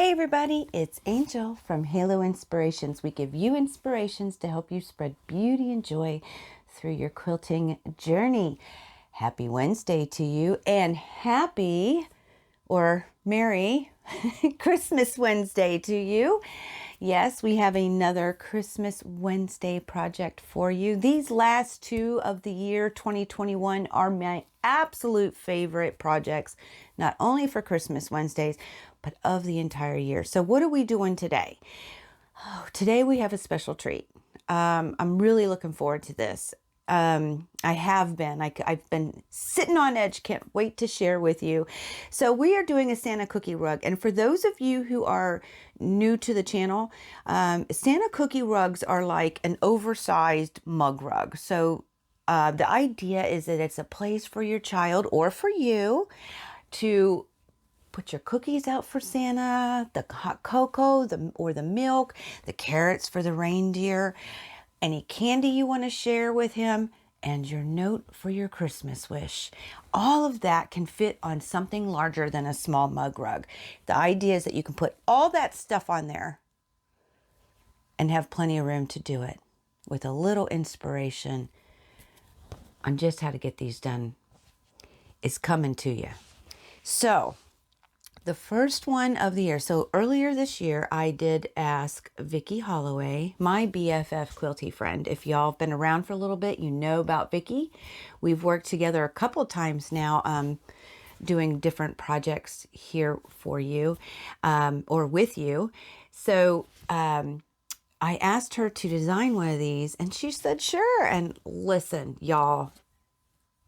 Hey everybody, it's Angel from Halo Inspirations. We give you inspirations to help you spread beauty and joy through your quilting journey. Happy Wednesday to you and happy or Merry Christmas Wednesday to you. Yes, we have another Christmas Wednesday project for you. These last two of the year 2021 are my absolute favorite projects, not only for Christmas Wednesdays, but of the entire year. So what are we doing today? Oh, today we have a special treat. I'm really looking forward to this. I've been sitting on edge. Can't wait to share with you. So we are doing a Santa cookie rug. And for those of you who are new to the channel, Santa cookie rugs are like an oversized mug rug. So the idea is that it's a place for your child or for you to put your cookies out for Santa, the hot cocoa, or the milk, the carrots for the reindeer, any candy you want to share with him, and your note for your Christmas wish. All of that can fit on something larger than a small mug rug. The idea is that you can put all that stuff on there and have plenty of room to do it with a little inspiration on just how to get these done is coming to you. So the first one of the year. So earlier this year, I did ask Vicki Holloway, my BFF quilty friend. If y'all have been around for a little bit, you know about Vicki. We've worked together a couple times now, doing different projects here for you, or with you. So, I asked her to design one of these and she said, sure. And listen, y'all,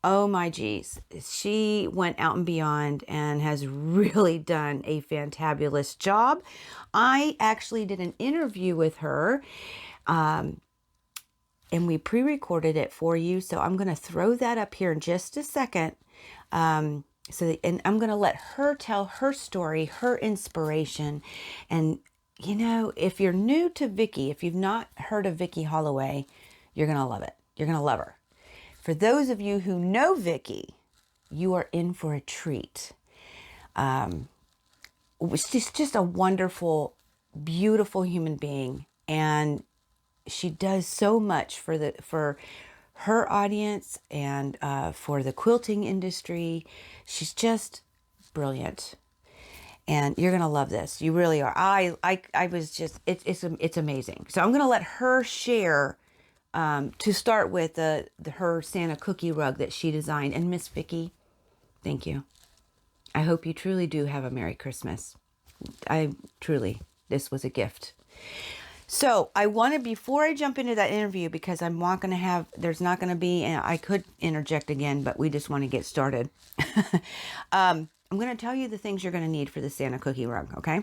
oh my geez, she went out and beyond and has really done a fantabulous job. I actually did an interview with her, and we pre-recorded it for you. So I'm going to throw that up here in just a second. And I'm going to let her tell her story, her inspiration. And you know, if you're new to Vicki, if you've not heard of Vicki Holloway, you're going to love it. You're going to love her. For those of you who know Vicki, you are in for a treat. She's just a wonderful, beautiful human being, and she does so much for her audience and for the quilting industry. She's just brilliant, and you're gonna love this. You really are. I was just it's amazing. So I'm gonna let her share. To start with, her Santa cookie rug that she designed. And Miss Vicki, thank you. I hope you truly do have a Merry Christmas. This was a gift. So I wanted, before I jump into that interview, because I'm not going to have, there's not going to be, and I could interject again, but we just want to get started. I'm going to tell you the things you're going to need for the Santa cookie rug, okay?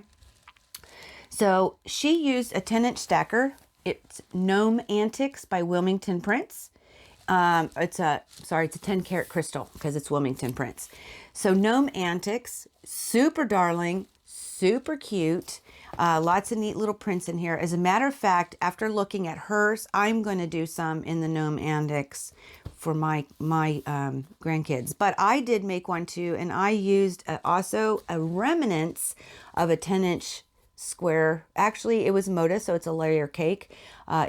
So she used a 10-inch stacker. It's Gnome Antics by Wilmington Prints. It's a 10 karat crystal because it's Wilmington Prints. So Gnome Antics, super darling, super cute. Lots of neat little prints in here. As a matter of fact, after looking at hers, I'm going to do some in the Gnome Antics for my grandkids. But I did make one too, and I used also a remnants of a 10-inch square. Actually, it was Moda, so it's a layer cake.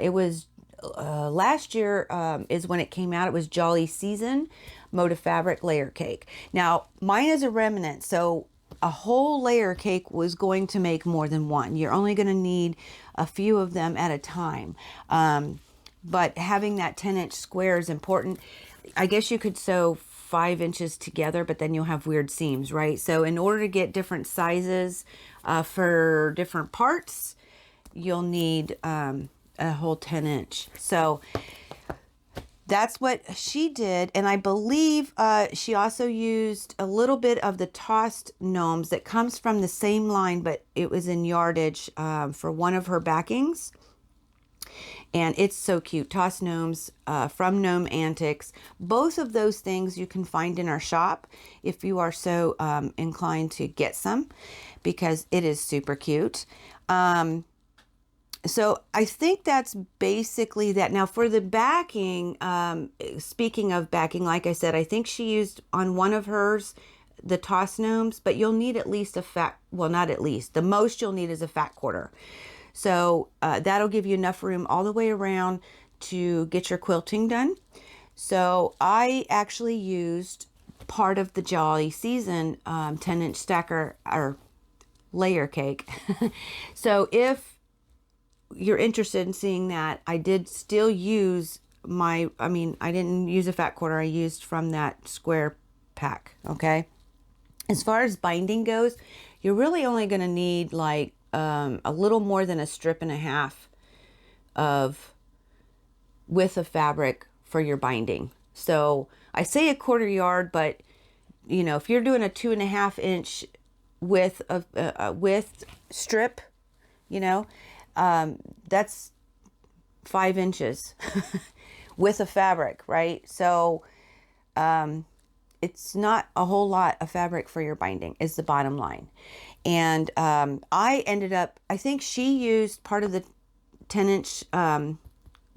It was last year is when it came out. It was Jolly Season Moda fabric layer cake. Now mine is a remnant, so a whole layer cake was going to make more than one. You're only going to need a few of them at a time, but having that 10-inch square is important. I guess you could sew 5 inches together, but then you'll have weird seams, right? So in order to get different sizes for different parts, you'll need a whole 10-inch. So that's what she did. And I believe she also used a little bit of the tossed gnomes that comes from the same line, but it was in yardage for one of her backings. And it's so cute. Tossed gnomes from Gnome Antics. Both of those things you can find in our shop if you are so inclined to get some, because it is super cute. So I think that's basically that. Now for the backing, speaking of backing, like I said, I think she used on one of hers the toss gnomes, but you'll need at least a fat, well, not at least, the most you'll need is a fat quarter. So that'll give you enough room all the way around to get your quilting done. So I actually used part of the Jolly Season 10-inch stacker or layer cake. So if you're interested in seeing that, I did still use I didn't use a fat quarter. I used from that square pack. Okay. As far as binding goes, you're really only going to need like a little more than a strip and a half of width of fabric for your binding. So I say a quarter yard, but you know, if you're doing a 2.5 inch width of width strip, you know, that's 5 inches width of fabric, right? So it's not a whole lot of fabric for your binding is the bottom line. And I ended up, I think she used part of the 10-inch,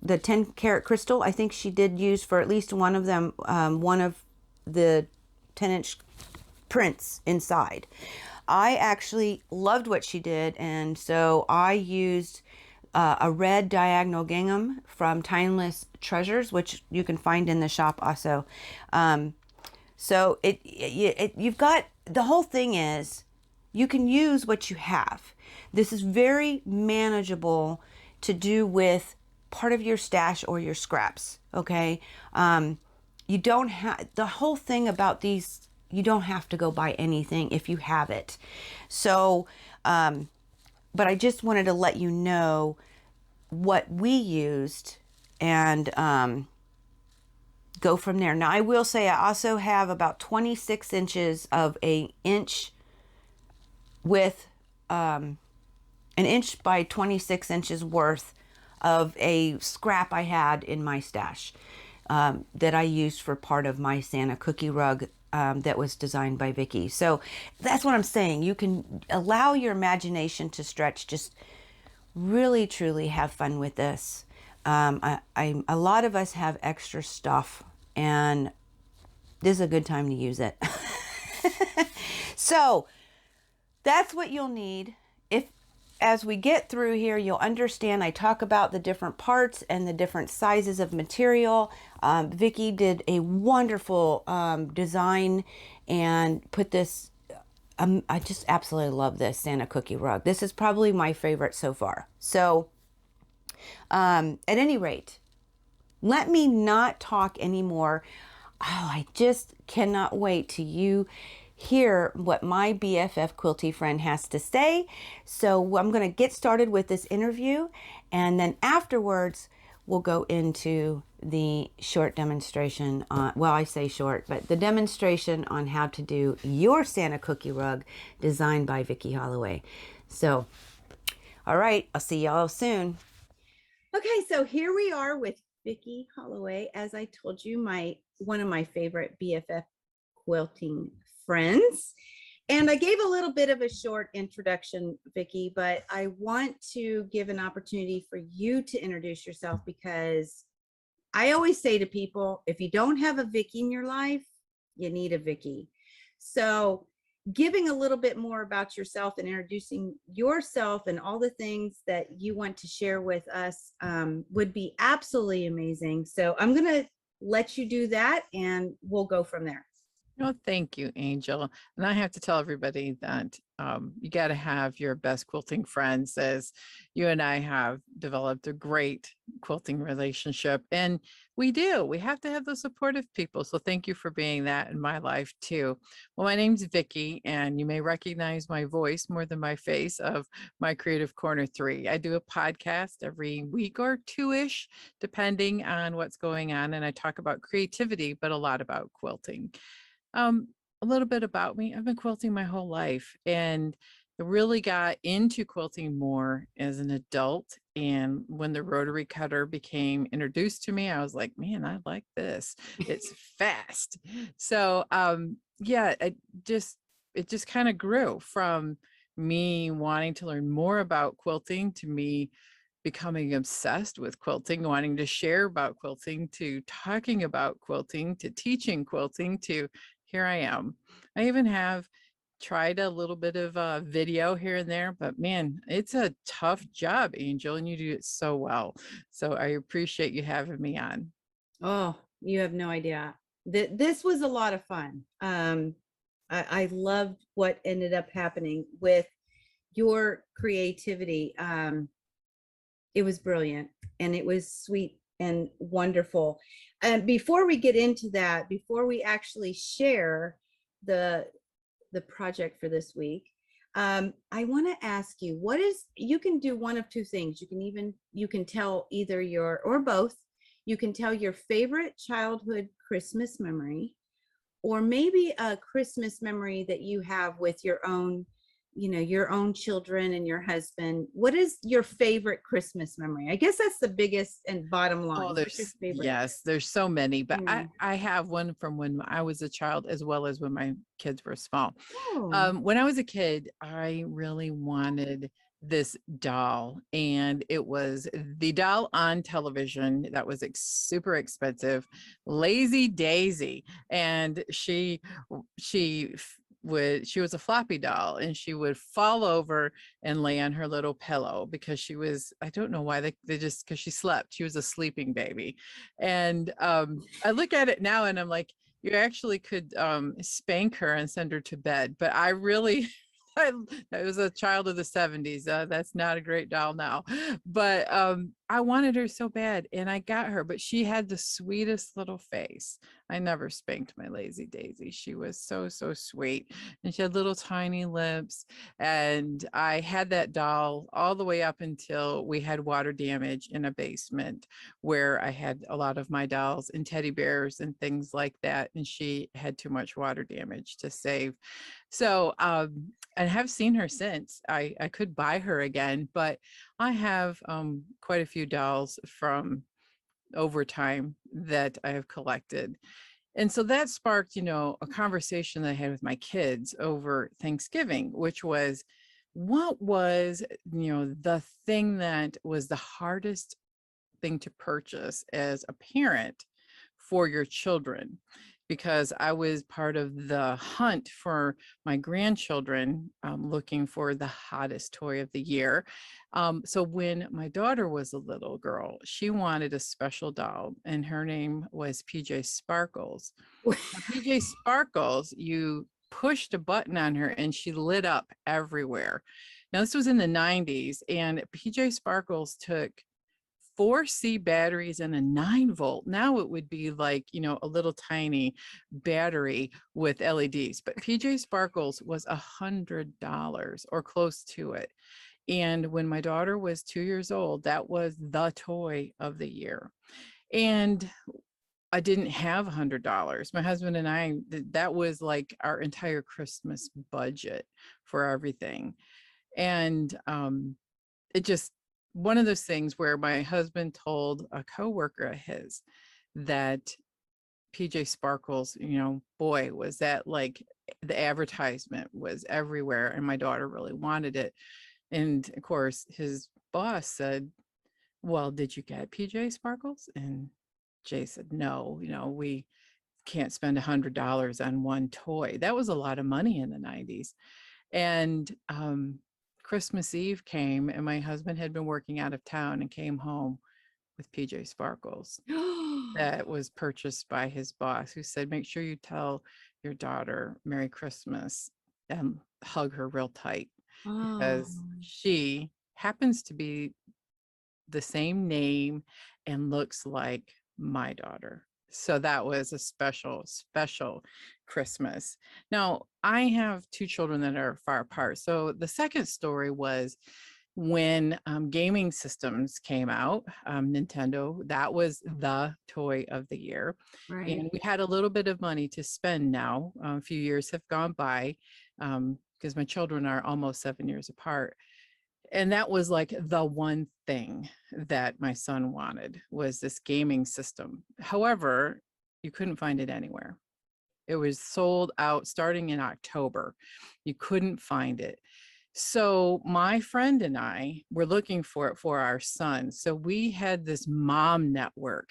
the 10 karat crystal. I think she did use for at least one of them, one of the 10-inch prints inside. I actually loved what she did. And so I used a red diagonal gingham from Timeless Treasures, which you can find in the shop also. So you've got, the whole thing is you can use what you have. This is very manageable to do with part of your stash or your scraps. Okay. You don't have, the whole thing about these, you don't have to go buy anything if you have it. So, but I just wanted to let you know what we used and, go from there. Now I will say I also have about 26 inches of an inch with an inch by 26 inches worth of a scrap I had in my stash that I used for part of my Santa cookie rug that was designed by Vicki. So that's what I'm saying. You can allow your imagination to stretch. Just really, truly have fun with this. A lot of us have extra stuff, and this is a good time to use it. So that's what you'll need. If as we get through here, you'll understand I talk about the different parts and the different sizes of material. Vicki did a wonderful design and put this, I just absolutely love this Santa cookie rug. This is probably my favorite so far. So at any rate, let me not talk anymore. Oh, I just cannot wait till you hear what my BFF quilty friend has to say. So I'm going to get started with this interview, and then afterwards we'll go into the short demonstration on, well, I say short, but the demonstration on how to do your Santa cookie rug designed by Vicki Holloway. So, all right, I'll see y'all soon. Okay, so here we are with Vicki Holloway. As I told you, one of my favorite BFF quilting friends. And I gave a little bit of a short introduction, Vicki, but I want to give an opportunity for you to introduce yourself, because I always say to people, if you don't have a Vicki in your life, you need a Vicki. So giving a little bit more about yourself and introducing yourself and all the things that you want to share with us would be absolutely amazing. So I'm going to let you do that, and we'll go from there. Well, thank you, Angel. And I have to tell everybody that you got to have your best quilting friends, as you and I have developed a great quilting relationship. And we do. We have to have those supportive people. So thank you for being that in my life too. Well, my name's Vicki, and you may recognize my voice more than my face of my Creative Corner3. I do a podcast every week or two-ish, depending on what's going on. And I talk about creativity, but a lot about quilting. A little bit about me. I've been quilting my whole life, and I really got into quilting more as an adult. And when the rotary cutter became introduced to me, I was like, man, I like this. It's fast. So yeah, it just kind of grew from me wanting to learn more about quilting to me becoming obsessed with quilting, wanting to share about quilting, to talking about quilting, to teaching quilting, to here I am. I even have tried a little bit of video here and there, but man, it's a tough job, Angel, and you do it so well. So I appreciate you having me on. Oh, you have no idea. This was a lot of fun. I loved what ended up happening with your creativity. It was brilliant and it was sweet and wonderful. And before we get into that, before we actually share the project for this week, I want to ask you, what is, you can do one of two things. You can tell either your, or both. You can tell your favorite childhood Christmas memory, or maybe a Christmas memory that you have with your own, your own children and your husband. What is your favorite Christmas memory? I guess that's the biggest and bottom line. Oh, What's your favorite? yes, there's so many, but Mm. I have one from when I was a child as well as when my kids were small. Oh. When I was a kid, I really wanted this doll, and it was the doll on television that was super expensive, Lazy Daisy, and she was a floppy doll, and she would fall over and lay on her little pillow because she was, I don't know why they just, because she slept, she was a sleeping baby. And I look at it now and I'm like, you actually could spank her and send her to bed. But I really, I was a child of the 70s. That's not a great doll now. But I wanted her so bad, and I got her, but she had the sweetest little face. I never spanked my Lazy Daisy. She was so, so sweet. And she had little tiny lips. And I had that doll all the way up until we had water damage in a basement where I had a lot of my dolls and teddy bears and things like that. And she had too much water damage to save. So, and have seen her since. I could buy her again, but I have quite a few dolls from over time that I have collected. And so that sparked, a conversation that I had with my kids over Thanksgiving, which was, what was, the thing that was the hardest thing to purchase as a parent for your children? Because I was part of the hunt for my grandchildren, looking for the hottest toy of the year. So when my daughter was a little girl, she wanted a special doll, and her name was PJ Sparkles. Now, PJ Sparkles, you pushed a button on her and she lit up everywhere. Now, this was in the 90s, and PJ Sparkles took 4C batteries and a 9-volt. Now it would be like, a little tiny battery with LEDs, but PJ Sparkles was $100 or close to it. And when my daughter was 2 years old, that was the toy of the year. And I didn't have $100. My husband and I, that was like our entire Christmas budget for everything. And it just, one of those things where my husband told a coworker of his that PJ Sparkles, boy, was that like the advertisement was everywhere, and my daughter really wanted it. And of course, his boss said, well, did you get PJ Sparkles? And Jay said, no, we can't spend $100 on one toy. That was a lot of money in the 90s. And Christmas Eve came, and my husband had been working out of town and came home with PJ Sparkles that was purchased by his boss, who said, make sure you tell your daughter Merry Christmas and hug her real tight, Oh. because she happens to be the same name and looks like my daughter. So that was a special, special Christmas. Now, I have two children that are far apart. So the second story was when gaming systems came out, Nintendo, that was the toy of the year. Right. And we had a little bit of money to spend now. A few years have gone by, because my children are almost 7 years apart. And that was like the one thing that my son wanted, was this gaming system. However, you couldn't find it anywhere. It was sold out starting in October. You couldn't find it. So my friend and I were looking for it for our son. So we had this mom network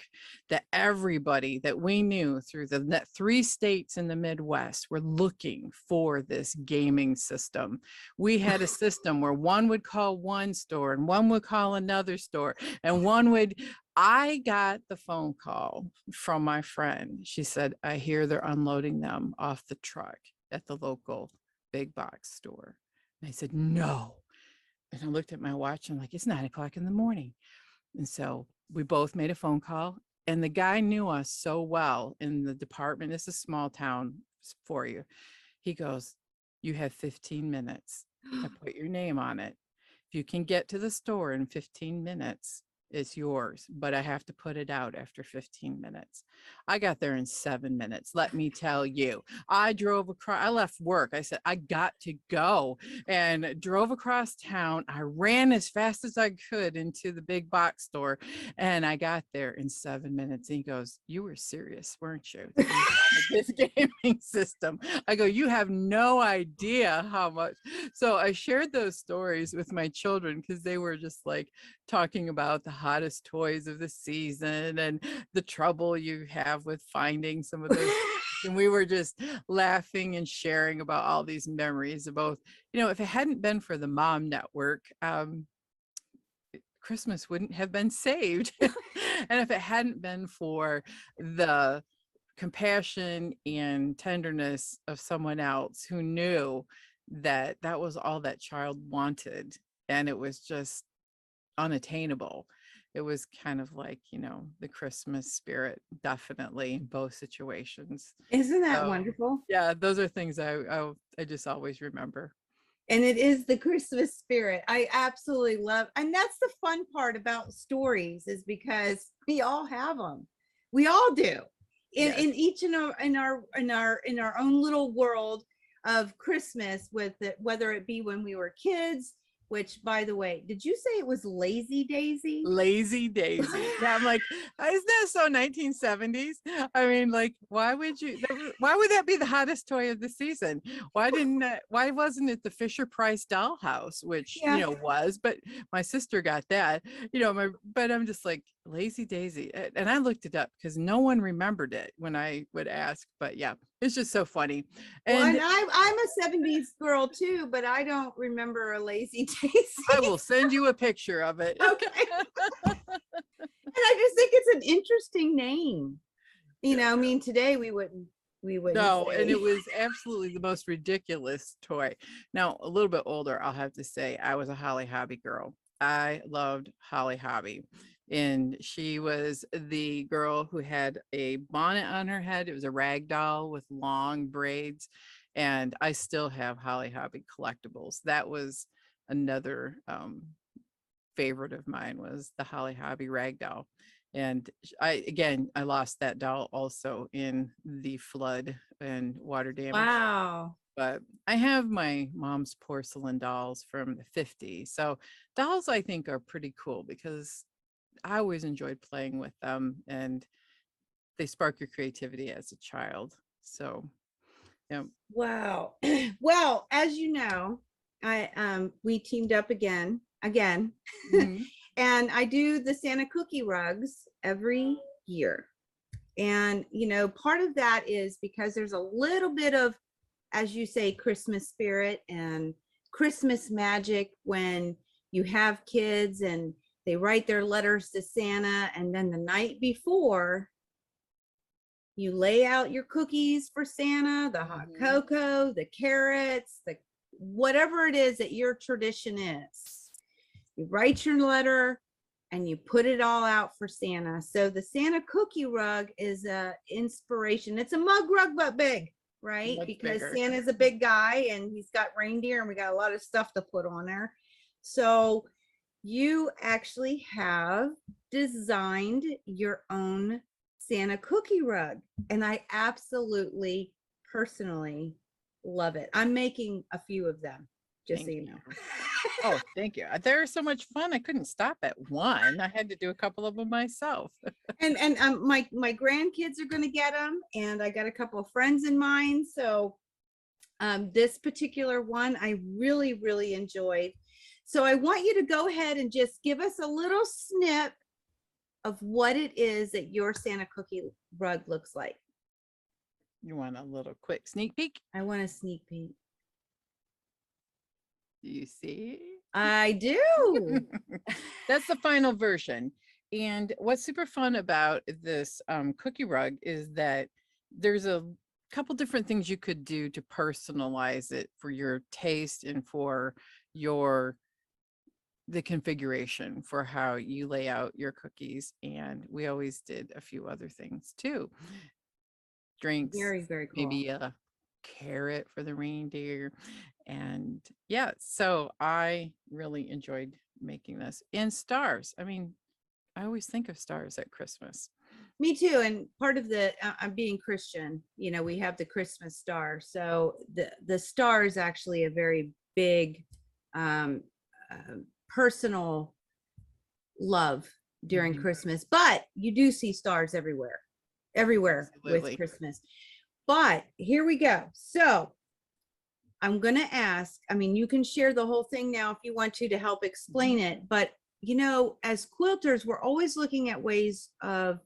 that everybody that we knew through the 3 states in the Midwest were looking for this gaming system. We had a system where one would call one store and one would call another store and one would. I got the phone call from my friend. She said, I hear they're unloading them off the truck at the local big box store. And I said, no. And I looked at my watch and I'm like, it's 9 o'clock in the morning. And so we both made a phone call. And the guy knew us so well in the department. It's a small town for you. He goes, you have 15 minutes. I put your name on it. If you can get to the store in 15 minutes, it's yours, but I have to put it out after 15 minutes. I got there in 7 minutes. Let me tell you, I drove across, I left work. I said, I got to go, and drove across town. I ran as fast as I could into the big box store, and I got there in 7 minutes. And he goes, you were serious, weren't you? This gaming system. I go, you have no idea how much. So I shared those stories with my children because they were just like talking about the hottest toys of the season and the trouble you have with finding some of those. And we were just laughing and sharing about all these memories of both, if it hadn't been for the mom network, Christmas wouldn't have been saved. And if it hadn't been for the compassion and tenderness of someone else who knew that that was all that child wanted, and it was just unattainable. It was kind of like, the Christmas spirit, definitely in both situations. Isn't that wonderful? Yeah, those are things I just always remember. And it is the Christmas spirit. I absolutely love, and that's the fun part about stories, is because we all have them. We all do. In each in our own little world of Christmas, with it, whether it be when we were kids. Which, by the way, did you say it was Lazy Daisy? Lazy Daisy. Yeah, I'm like, isn't that so 1970s? I mean, like, why would that be the hottest toy of the season? Why wasn't it the Fisher Price dollhouse, which, was, but my sister got that, but I'm just like, Lazy Daisy. And I looked it up because no one remembered it when I would ask, but yeah, it's just so funny. And I'm a 70s girl too, but I don't remember a Lazy Daisy. I will send you a picture of it. Okay. And I just think it's an interesting name. I mean, today we wouldn't no say. And it was absolutely the most ridiculous toy. Now, a little bit older, I'll have to say, I was a Holly Hobby girl. I loved Holly Hobby, and she was the girl who had a bonnet on her head. It was a rag doll with long braids, and I still have Holly Hobby collectibles. That was another favorite of mine, was the Holly Hobby rag doll. And I lost that doll also in the flood and water damage. Wow. But I have my mom's porcelain dolls from the 50s. So dolls, I think, are pretty cool because I always enjoyed playing with them, and they spark your creativity as a child. So, yeah. Wow. Well, as you know, we teamed up again. Mm-hmm. And I do the Santa cookie rugs every year. And, part of that is because there's a little bit of, as you say, Christmas spirit and Christmas magic when you have kids and they write their letters to Santa. And then the night before, you lay out your cookies for Santa, the hot cocoa, the carrots, the whatever it is that your tradition is. You write your letter and you put it all out for Santa. So the Santa cookie rug is a inspiration. It's a mug rug, but big, right? Much because bigger. Santa's a big guy and he's got reindeer and we got a lot of stuff to put on there. So you actually have designed your own Santa cookie rug. And I absolutely, personally love it. I'm making a few of them, just so you know. Oh, thank you. They're so much fun. I couldn't stop at one. I had to do a couple of them myself. and my grandkids are going to get them, and I got a couple of friends in mind. So This particular one I really, really enjoyed. So I want you to go ahead and just give us a little snip of what it is that your Santa cookie rug looks like. You want a little quick sneak peek? I want a sneak peek. Do you see? I do. That's the final version. And what's super fun about this cookie rug is that there's a couple different things you could do to personalize it for your taste and for the configuration for how you lay out your cookies. And we always did a few other things too. Drinks, Very, very cool. maybe a carrot for the reindeer. And yeah, so I really enjoyed making this. And stars. I mean, I always think of stars at Christmas. Me too. And part of the I'm being Christian, you know, we have the Christmas star. So the star is actually a very big personal love during Christmas, but you do see stars everywhere Absolutely. with Christmas. But here we go. So I'm going to ask, I mean, you can share the whole thing now if you want to help explain it, but you know, as quilters, we're always looking at ways of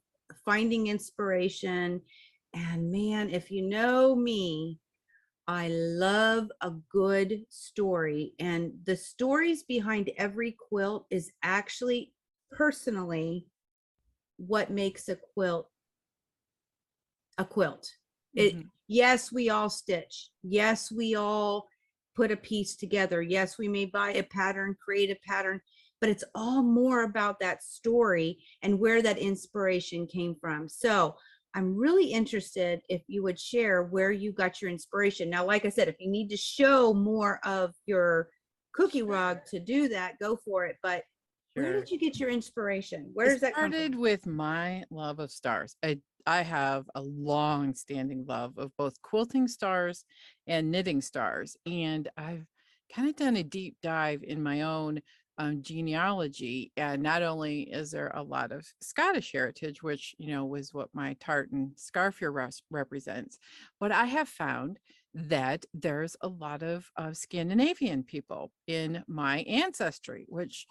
finding inspiration. And man, if you know me, I love a good story. And the stories behind every quilt is actually personally what makes a quilt a quilt. Yes, we all stitch. Yes, we all put a piece together. Yes, we may buy a pattern, create a pattern, but it's all more about that story and where that inspiration came from. So I'm really interested if you would share where you got your inspiration. Now, like I said, if you need to show more of your cookie rug to do that, go for it. But where did you get your inspiration? Where does that come from? It started with my love of stars. I have a long-standing love of both quilting stars and knitting stars, and I've kind of done a deep dive in my own genealogy. And not only is there a lot of Scottish heritage, which you know was what my tartan scarf here represents, but I have found that there's a lot of Scandinavian people in my ancestry, which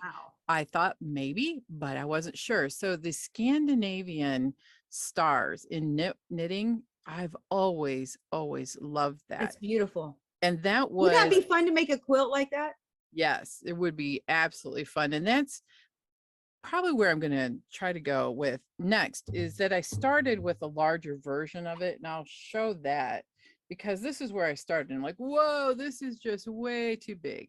I thought maybe, but I wasn't sure. So the Scandinavian stars in knitting, I've always loved that. It's beautiful. And that was, would that be fun to make a quilt like that? Yes, it would be absolutely fun. And that's probably where I'm going to try to go with next, is that I started with a larger version of it, and I'll show that because this is where I started. I'm like, whoa, this is just way too big.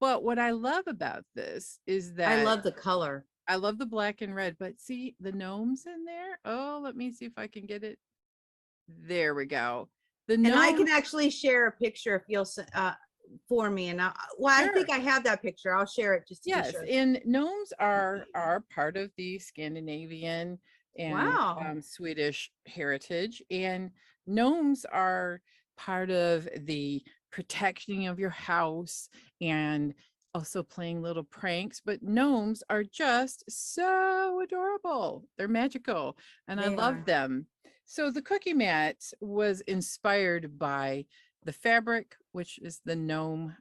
But what I love about this is that I love the color. I love the black and red, but see the gnomes in there? Oh, let me see if I can get it. There we go. And I can actually share a picture if you'll for me. And I think I have that picture. I'll share it just to be sure. And gnomes are part of the Scandinavian and Swedish heritage, and gnomes are part of the protecting of your house and also playing little pranks. But gnomes are just so adorable. They're magical, and I love them. So the cookie mat was inspired by the fabric, which is the gnome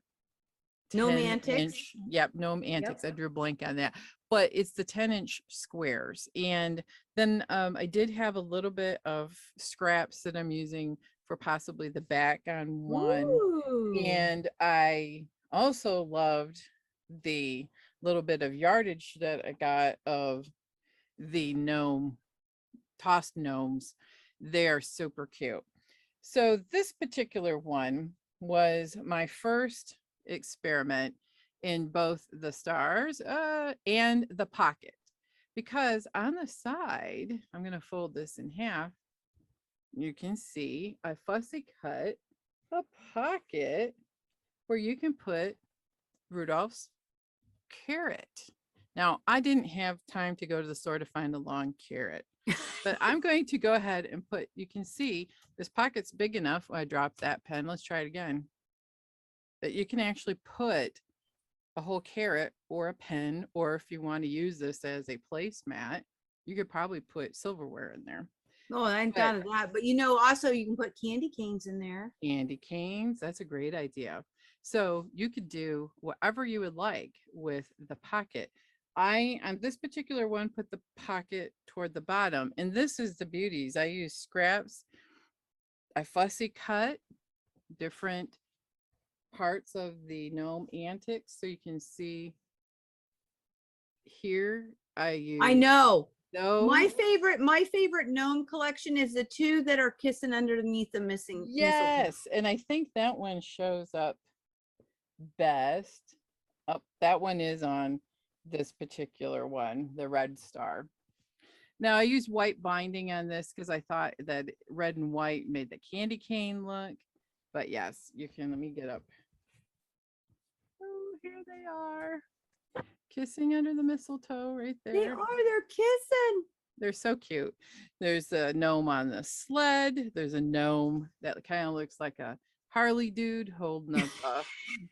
antics. Gnome antics. I drew a blank on that, but it's the 10-inch squares. And then I did have a little bit of scraps that I'm using for possibly the back on one. Ooh. And I also loved the little bit of yardage that I got of the tossed gnomes. They're super cute. So this particular one was my first experiment in both the stars and the pocket, because on the side, I'm going to fold this in half. You can see I fussy cut a pocket where you can put Rudolph's carrot. Now, I didn't have time to go to the store to find a long carrot, but I'm going to go ahead and put, you can see this pocket's big enough. I dropped that pen. Let's try it again. That you can actually put a whole carrot or a pen, or if you want to use this as a placemat, you could probably put silverware in there. Oh, I hadn't But thought of that. But also you can put candy canes in there. candy canes, that's a great idea. So you could do whatever you would like with the pocket. I, on this particular one, put the pocket toward the bottom. And this is the beauties. I use scraps. I fussy cut different parts of the gnome antics. So you can see here, I I use know. those. My favorite gnome collection is the two that are kissing underneath the missing mistletoe. Yes. And I think that one shows up best. Up, that one is on this particular one, the red star. Now I used white binding on this because I thought that red and white made the candy cane look. But yes, you can, let me get up. Oh, here they are. Kissing under the mistletoe right there. They're kissing. They're so cute. There's a gnome on the sled. There's a gnome that kind of looks like a Harley dude holding up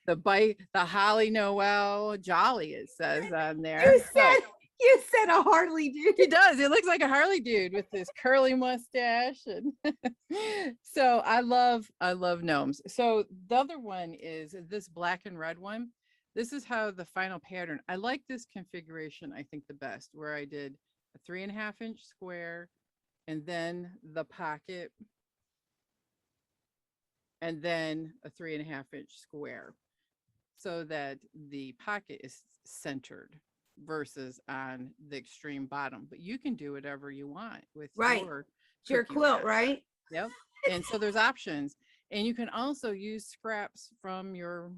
the bike, the Holly Noel Jolly, it says on there. You said a Harley dude. He does. It looks like a Harley dude with this curly mustache. And so I love gnomes. So the other one is this black and red one. This is how the final pattern. I like this configuration, I think the best, where I did a 3.5-inch square and then the pocket and then a 3.5-inch square so that the pocket is centered versus on the extreme bottom. But you can do whatever you want with your quilt, pattern. right? Yep. And so there's options. And you can also use scraps from your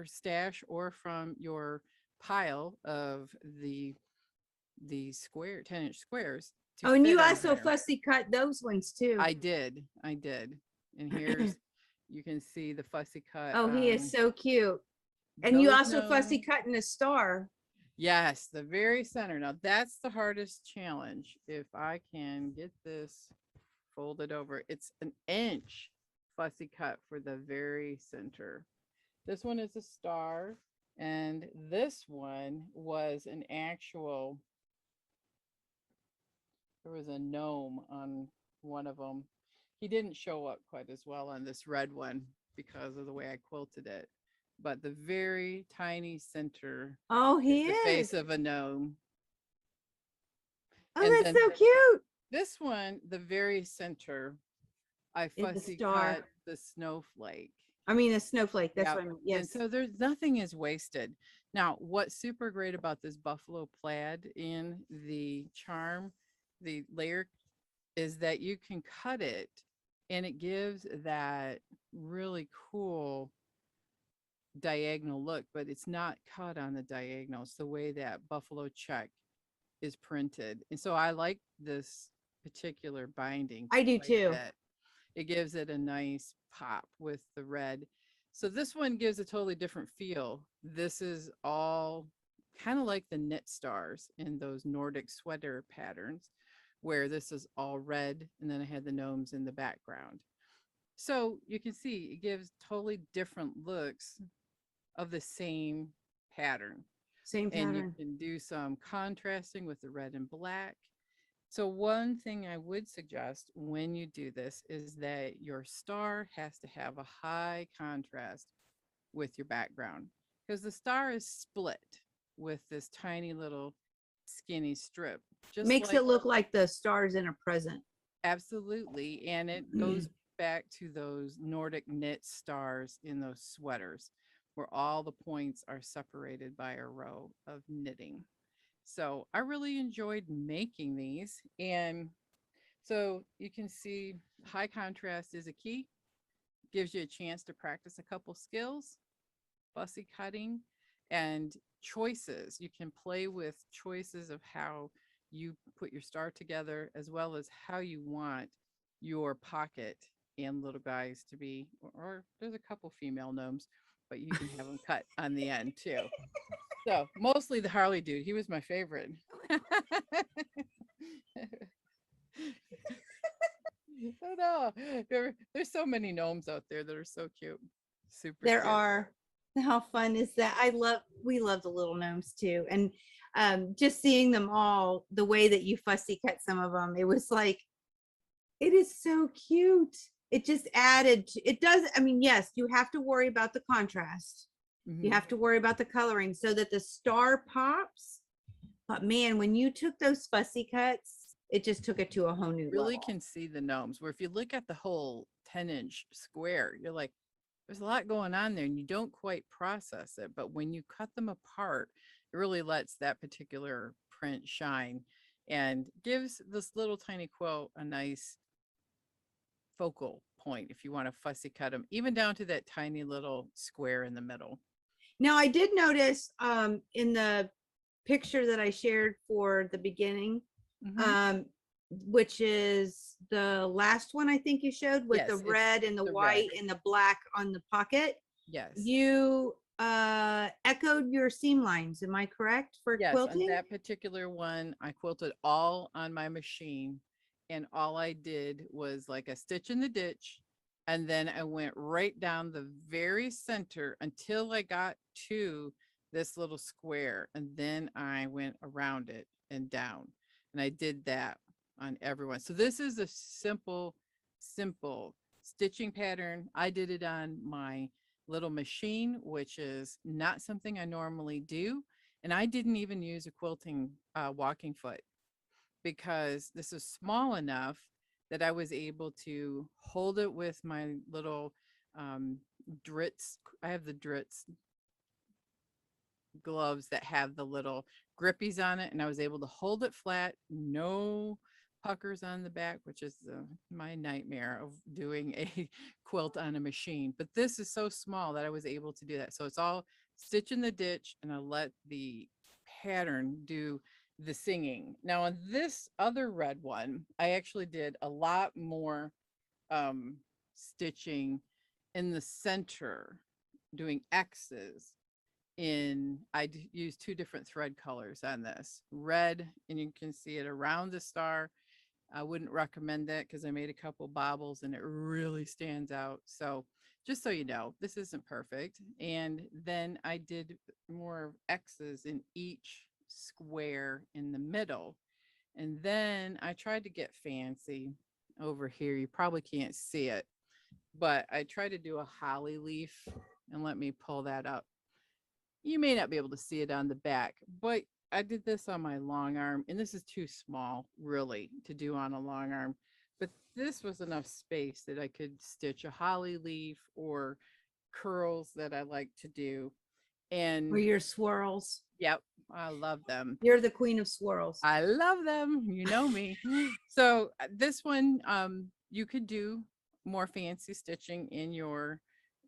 stash or from your pile of the square 10-inch squares. Oh, and you also fussy cut those ones too. I did. And here's you can see the fussy cut. Oh, he is so cute. And you also fussy gnomes. cut in a star. Yes, the very center. Now that's the hardest challenge. If I can get this folded over, it's an inch fussy cut for the very center. This one is a star, and this one was an actual, there was a gnome on one of them. He didn't show up quite as well on this red one because of the way I quilted it. But the very tiny center. Oh, he is the is. face of a gnome. Oh, that's so cute. This one, the very center, I fussy cut the snowflake. I mean, a snowflake. That's what I mean. Yes. And so there's nothing is wasted. Now, what's super great about this buffalo plaid in the charm, the layer, is that you can cut it and it gives that really cool diagonal look, but it's not cut on the diagonal. It's the way that buffalo check is printed. And so I like this particular binding. I do too. It gives it a nice pop with the red. So this one gives a totally different feel. This is all kind of like the knit stars in those Nordic sweater patterns, where this is all red and then I had the gnomes in the background. So you can see it gives totally different looks of the same pattern. Same pattern. And you can do some contrasting with the red and black. So one thing I would suggest when you do this is that your star has to have a high contrast with your background, because the star is split with this tiny little skinny strip. Just makes it look like the stars in a present. Absolutely. And it goes back to those Nordic knit stars in those sweaters, where all the points are separated by a row of knitting. So I really enjoyed making these. And so you can see high contrast is a key. Gives you a chance to practice a couple skills, fussy cutting, and choices. You can play with choices of how you put your star together, as well as how you want your pocket and little guys to be, or there's a couple female gnomes, but you can have them cut on the end too. So mostly the Harley dude. He was my favorite. I know. There's so many gnomes out there that are so cute. Super there cute. Are. How fun is that? We love the little gnomes too. And just seeing them all, the way that you fussy cut some of them, it was like It is so cute. It just added, it does, I mean, yes, you have to worry about the contrast. You Mhm. have to worry about the coloring so that the star pops. But man, when you took those fussy cuts, it just took it to a whole new Really level. can see the gnomes, where if you look at the whole 10-inch square, you're like, there's a lot going on there and you don't quite process it. But when you cut them apart, it really lets that particular print shine and gives this little tiny quilt a nice focal point if you want to fussy cut them, even down to that tiny little square in the middle. Now, I did notice in the picture that I shared for the beginning, Mhm. um, which is the last one I think you showed with the Yes, it's red and the the red. white and the black on the pocket. Yes. You echoed your seam lines. Am I correct for Yes, on quilting? that particular one, I quilted all on my machine, and all I did was like a stitch in the ditch, and then I went right down the very center until I got to this little square, and then I went around it and down. And I did that on everyone. So this is a simple stitching pattern. I did it on my little machine, which is not something I normally do. And I didn't even use a quilting walking foot because this is small enough that I was able to hold it with my little Dritz. I have the Dritz gloves that have the little grippies on it, and I was able to hold it flat, no puckers on the back, which is my nightmare of doing a quilt on a machine. But this is so small that I was able to do that. So it's all stitch in the ditch, and I let the pattern do the singing. Now on this other red one, I actually did a lot more stitching in the center, doing X's in used two different thread colors on this red, and you can see it around the star. I wouldn't recommend that because I made a couple bobbles and it really stands out. So just so you know, this isn't perfect. And then I did more X's in each square in the middle, and then I tried to get fancy over here. You probably can't see it, but I tried to do a holly leaf, and let me pull that up. You may not be able to see it on the back, but I did this on my long arm, and this is too small really to do on a long arm. But this was enough space that I could stitch a holly leaf or curls that I like to do. Or And your swirls? yep, I love them. You're the queen of swirls. I love them. You know me. So this one, you could do more fancy stitching in your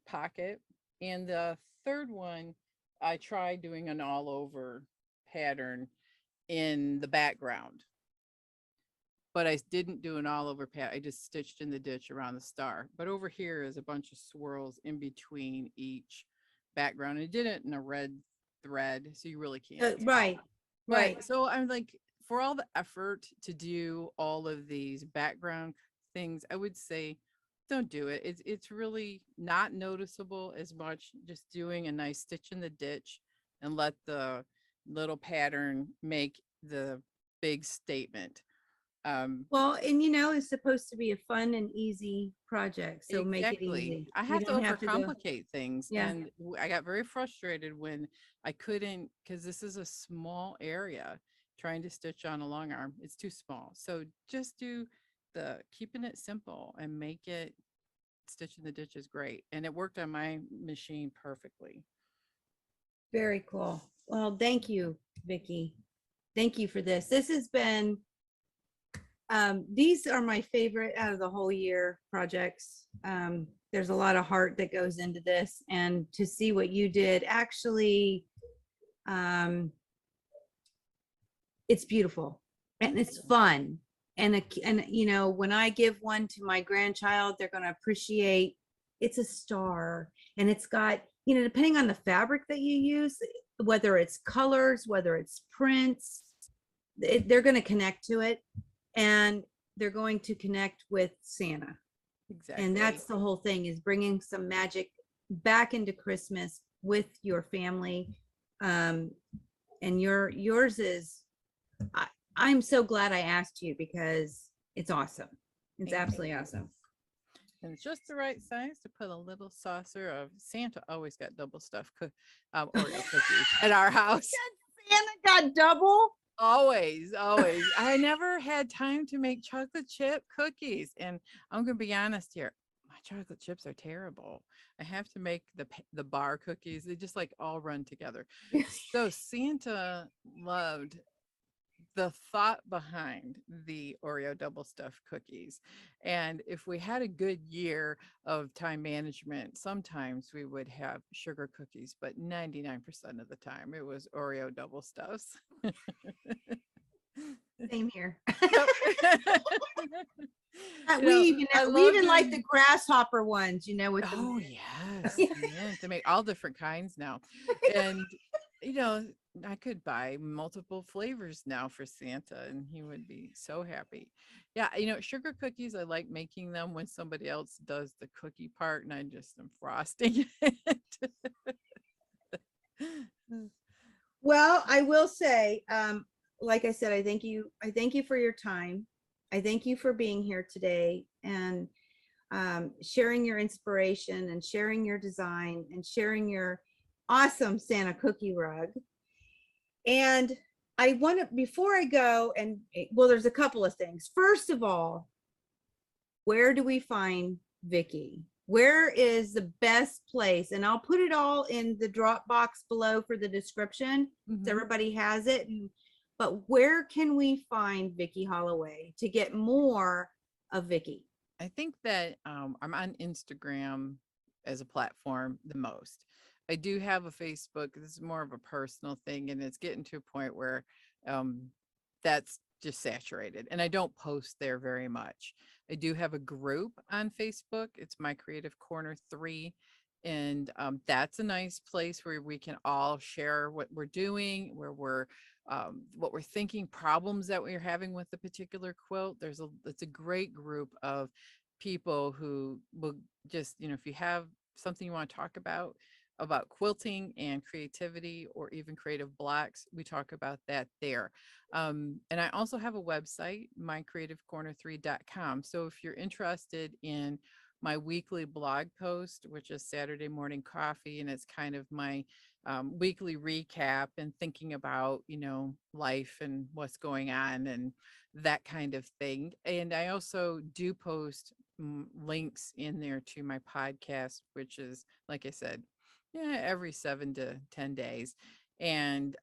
pocket. And the third one, I tried doing an all over pattern in the background, but I didn't do an all over pattern. I just stitched in the ditch around the star. But over here is a bunch of swirls in between each background. I did it in a red thread, so you really can't tell. Right, right. But so I'm like, for all the effort to do all of these background things, I would say don't do it. It's really not noticeable as much. Just doing a nice stitch in the ditch and let the little pattern make the big statement. Well, and it's supposed to be a fun and easy project, so make it Exactly. easy. I You have to don't have to go. overcomplicate things. Yeah. And I got very frustrated when I couldn't, because this is a small area trying to stitch on a long arm. It's too small. So just do the keeping it simple and make it stitch in the ditch is great. And it worked on my machine perfectly. Very cool. Well, thank you, Vicki. Thank you for this. This has been, these are my favorite out of the whole year projects. There's a lot of heart that goes into this, and to see what you did, actually, it's beautiful and it's fun. And when I give one to my grandchild, they're going to appreciate it's a star, and it's got, depending on the fabric that you use, whether it's colors, whether it's prints, they're going to connect to it, and they're going to connect with Santa. Exactly. And that's the whole thing, is bringing some magic back into Christmas with your family. And yours is, I'm so glad I asked you, because it's awesome. It's And absolutely awesome. and it's just the right size to put a little saucer of Santa. Always got double stuffed Oreo cookies at our house. Santa got double. Always, always. I never had time to make chocolate chip cookies, and I'm gonna be honest here. My chocolate chips are terrible. I have to make the bar cookies. They just like all run together. So Santa loved the thought behind the Oreo double stuffed cookies. And if we had a good year of time management, sometimes we would have sugar cookies, but 99% of the time it was Oreo double stuffs. Same here. Yep. You know, I We love even like doing. the grasshopper ones, with the Oh yes, yeah. yeah. They make all different kinds now, and you know, I could buy multiple flavors now for Santa, and he would be so happy. Yeah, sugar cookies. I like making them when somebody else does the cookie part, and I just am frosting it. Well, I will say, like I said, I thank you. I thank you for your time. I thank you for being here today and sharing your inspiration and sharing your design and sharing your awesome Santa cookie rug. And I want to, before I go, and well, there's a couple of things. First of all, where do we find Vicki? Where is the best place? And I'll put it all in the Dropbox below for the description, so Mhm. everybody has it. But where can we find Vicki Holloway to get more of Vicki? I think that I'm on Instagram as a platform the most. I do have a Facebook. This is more of a personal thing, and it's getting to a point where um, that's just saturated, and I don't post there very much. I do have a group on Facebook. It's my Creative Corner 3, and that's a nice place where we can all share what we're doing, where we're what we're thinking, problems that we're having with a particular quilt. It's a great group of people who will just, if you have something you want to talk about quilting and creativity or even creative blocks, we talk about that there. And I also have a website, mycreativecorner3.com. So if you're interested in my weekly blog post, which is Saturday Morning Coffee, and it's kind of my weekly recap and thinking about, life and what's going on and that kind of thing. And I also do post links in there to my podcast, which is, like I said, every 7 to 10 days. And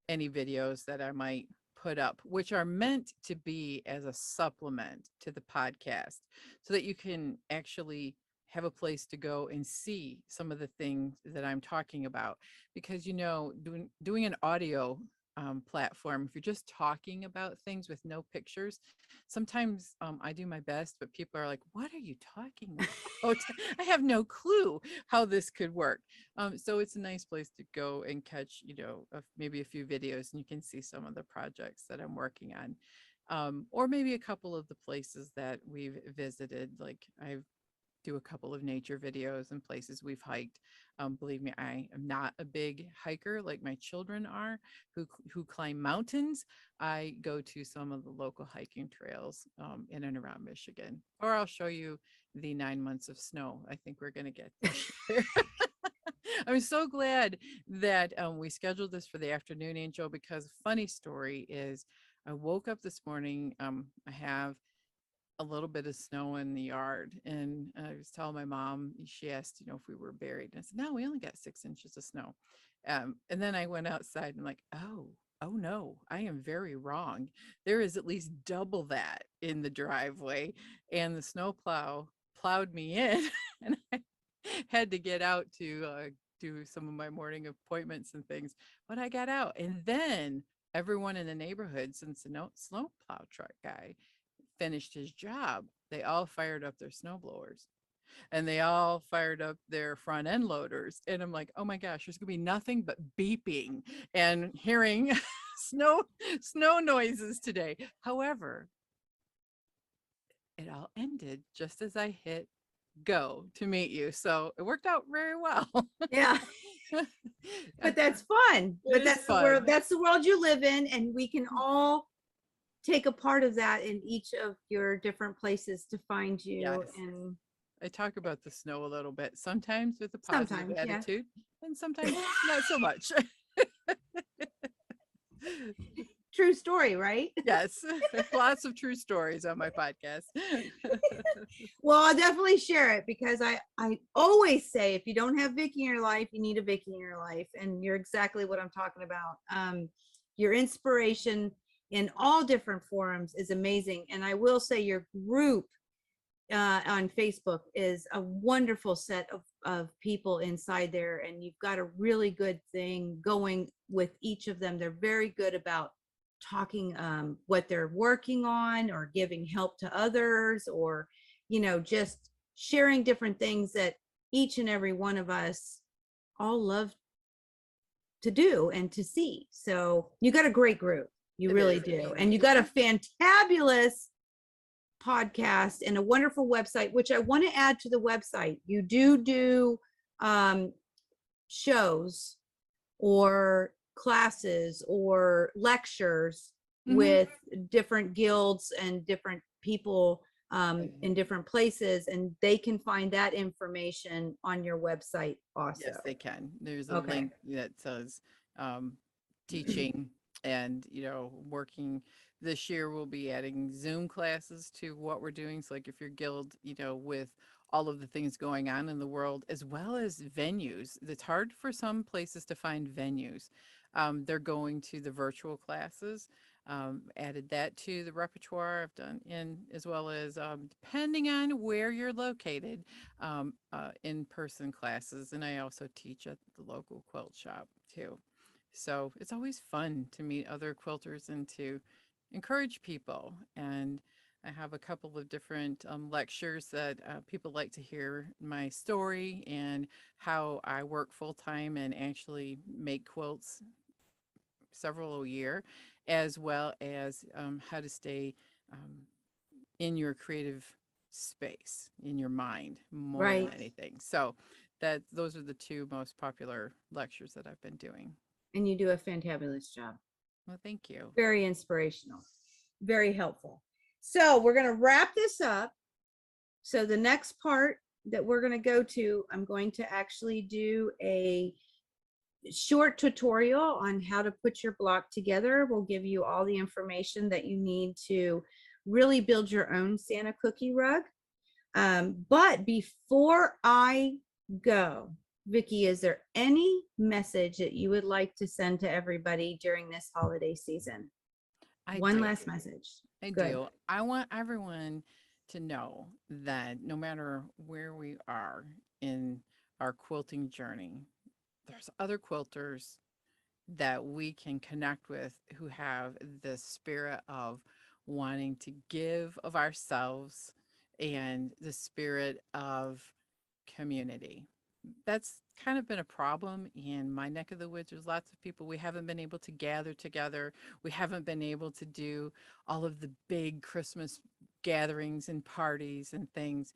any videos that I might put up, which are meant to be as a supplement to the podcast, so that you can actually have a place to go and see some of the things that I'm talking about. Because doing an audio platform, if you're just talking about things with no pictures, sometimes I do my best, but people are like, "What are you talking about?" I have no clue how this could work. So it's a nice place to go and catch, maybe a few videos, and you can see some of the projects that I'm working on. Or maybe a couple of the places that we've visited. Like I do a couple of nature videos and places we've hiked. Believe me, I am not a big hiker like my children are, who climb mountains. I go to some of the local hiking trails in and around Michigan, or I'll show you the 9 months of snow I think we're going to get this year. I'm so glad that we scheduled this for the afternoon, Angel, because funny story is I woke up this morning. I have a little bit of snow in the yard, and I was telling my mom. She asked, if we were buried, and I said, no, we only got 6 inches of snow. And then I went outside and I'm like, oh no, I am very wrong. There is at least double that in the driveway, and the snowplow plowed me in, and I had to get out to do some of my morning appointments and things. But I got out, and then everyone in the neighborhood, since the snowplow truck guy finished his job, they all fired up their snow blowers, and they all fired up their front end loaders. And I'm like, oh my gosh, there's gonna be nothing but beeping and hearing snow noises today. However, it all ended just as I hit go to meet you. So it worked out very well. Yeah. But that's fun. It But is that's the world. fun. That's the world you live in, and we can all take a part of that in each of your different places to find you. Yes. And I talk about the snow a little bit, sometimes with a positive sometimes, yeah. attitude, and sometimes not so much. True story, right? Yes, lots of true stories on my podcast. Well, I'll definitely share it, because I always say, if you don't have Vicki in your life, you need a Vicki in your life. And you're exactly what I'm talking about. Your inspiration in all different forums is amazing. And I will say your group on Facebook is a wonderful set of people inside there. And you've got a really good thing going with each of them. They're very good about talking what they're working on, or giving help to others, or just sharing different things that each and every one of us all love to do and to see. So you got a great group. You really do. And you got a fantabulous podcast and a wonderful website, which I want to add to the website. You do shows or classes or lectures with different guilds and different people in different places, and they can find that information on your website also. Yes, they can. There's a link that says teaching and, working. This year we'll be adding Zoom classes to what we're doing. So like if your guild, with all of the things going on in the world, as well as venues, it's hard for some places to find venues. They're going to the virtual classes. Added that to the repertoire I've done, as well as depending on where you're located, in-person classes. And I also teach at the local quilt shop too. So it's always fun to meet other quilters and to encourage people. And I have a couple of different lectures that people like to hear my story and how I work full-time and actually make quilts several a year, as well as how to stay in your creative space, in your mind, more than anything. So those are the two most popular lectures that I've been doing. And you do a fantabulous job. Well, thank you. Very inspirational, very helpful. So we're going to wrap this up. So the next part that we're going to go to, I'm going to actually do a short tutorial on how to put your block together. We'll give you all the information that you need to really build your own Santa cookie rug. But before I go, Vicki, is there any message that you would like to send to everybody during this holiday season? One last message. I do. I want everyone to know that no matter where we are in our quilting journey, there's other quilters that we can connect with who have the spirit of wanting to give of ourselves and the spirit of community. That's kind of been a problem in my neck of the woods. There's lots of people, we haven't been able to gather together. We haven't been able to do all of the big Christmas gatherings and parties and things,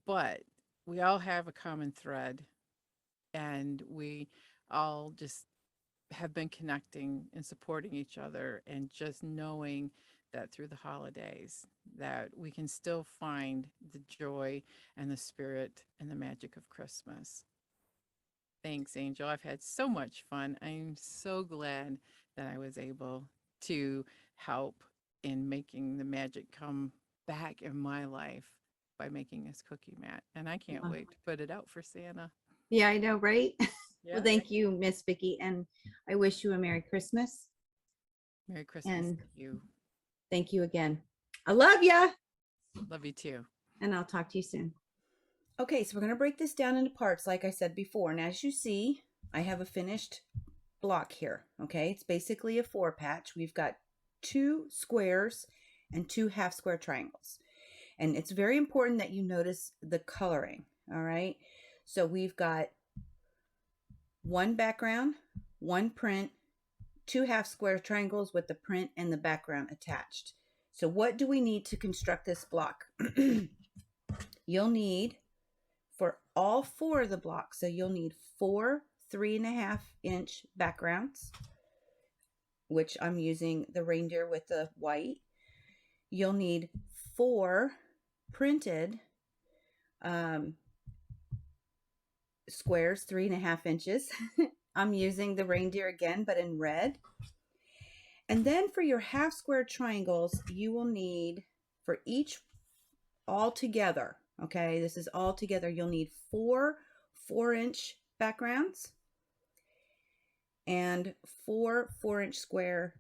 but we all have a common thread, and we all just have been connecting and supporting each other, and just knowing that through the holidays that we can still find the joy and the spirit and the magic of Christmas. Thanks, Angel. I've had so much fun. I'm so glad that I was able to help in making the magic come back in my life by making this cookie mat. And I can't wait to put it out for Santa. Yeah, I know, right? Yeah. Well, thank you, Miss Vicki, and I wish you a Merry Christmas. Merry Christmas And to you. thank you again. I love ya. Love you too. And I'll talk to you soon. Okay, so we're going to break this down into parts like I said before. And as you see, I have a finished block here. Okay, it's basically a 4-patch. We've got 2 squares and 2 half square triangles. And it's very important that you notice the coloring. All right, so we've got 1 background, 1 print, 2 half square triangles with the print and the background attached. So what do we need to construct this block? You'll need, for all 4 of the blocks, so you'll need 4 3.5-inch backgrounds, which I'm using the reindeer with the white. you'll need 4 printed squares, 3.5 inches. I'm using the reindeer again, but in red. And then for your half square triangles, you will need, for each all together, okay, this is all together, you'll need 4 4-inch backgrounds and 4 4-inch square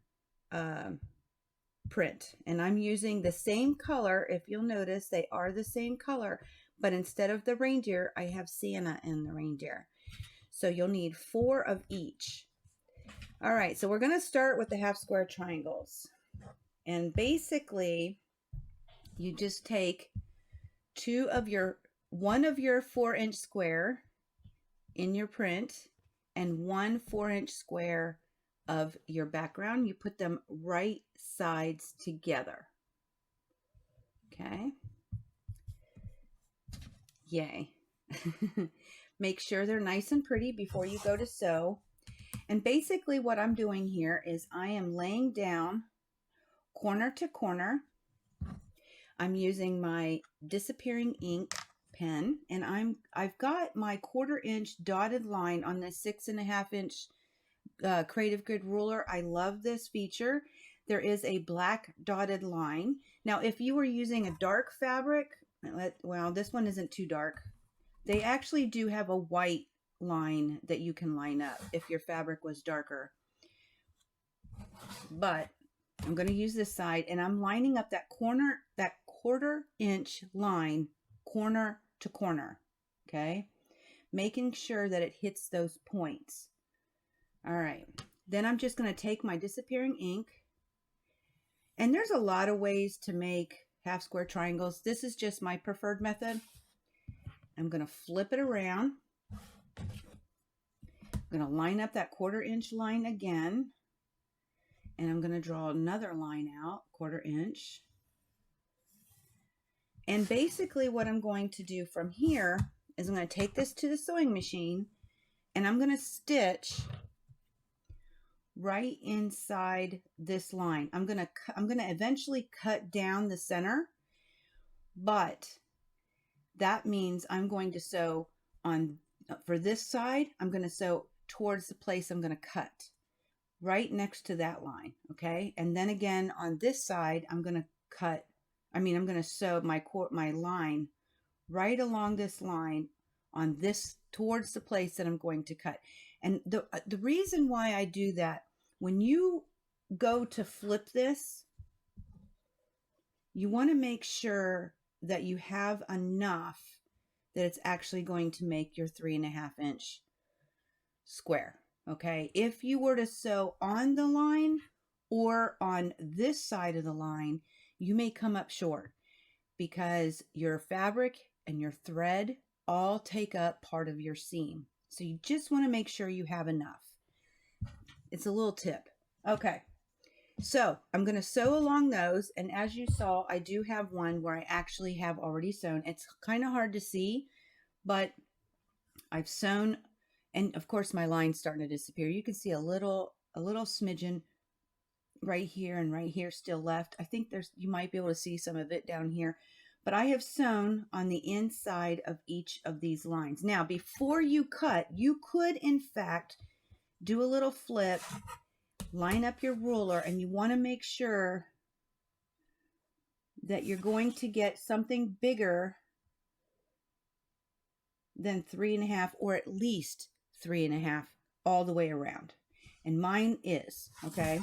print. And I'm using the same color. If you'll notice, they are the same color, but instead of the reindeer, I have Santa and the reindeer. So you'll need 4 of each. All right, so we're going to start with the half square triangles. And basically, you just take one of your 4-inch square in your print and 1 4-inch square of your background. You put them right sides together. Okay. Yay. Make sure they're nice and pretty before you go to sew. And basically what I'm doing here is I am laying down corner to corner. I'm using my disappearing ink pen, and I've got my 1/4 inch dotted line on the 6.5 inch Creative Grid ruler. I love this feature. There is a black dotted line. Now, if you were using a dark fabric, well, this one isn't too dark. They actually do have a white line that you can line up if your fabric was darker. But I'm going to use this side, and I'm lining up that 1/4 inch line corner to corner. Okay, making sure that it hits those points. All right, then I'm just going to take my disappearing ink, and there's a lot of ways to make half square triangles. This is just my preferred method. I'm going to flip it around. I'm going to line up that 1/4 inch line again, and I'm going to draw another line out 1/4 inch. And basically what I'm going to do from here is I'm going to take this to the sewing machine, and I'm going to stitch right inside this line. I'm going to eventually cut down the center, but that means I'm going to sew on, for this side, I'm going to sew towards the place I'm going to cut, right next to that line, okay? And then again on this side, I'm going to sew my line right along this line on this, towards the place that I'm going to cut. And the reason why I do that, when you go to flip this, you want to make sure that you have enough that it's actually going to make your 3.5 inch square. Okay, if you were to sew on the line or on this side of the line, you may come up short because your fabric and your thread all take up part of your seam. So you just want to make sure you have enough. It's a little tip. Okay, so I'm going to sew along those, and as you saw, I do have one where I actually have already sewn. It's kind of hard to see, but I've sewn, and of course my line's starting to disappear. You can see a little smidgen right here and right here still left. I think you might be able to see some of it down here, but I have sewn on the inside of each of these lines. Now, before you cut, you could in fact do a little flip, line up your ruler, and you want to make sure that you're going to get something bigger than 3.5, or at least 3.5 all the way around. And mine is, okay?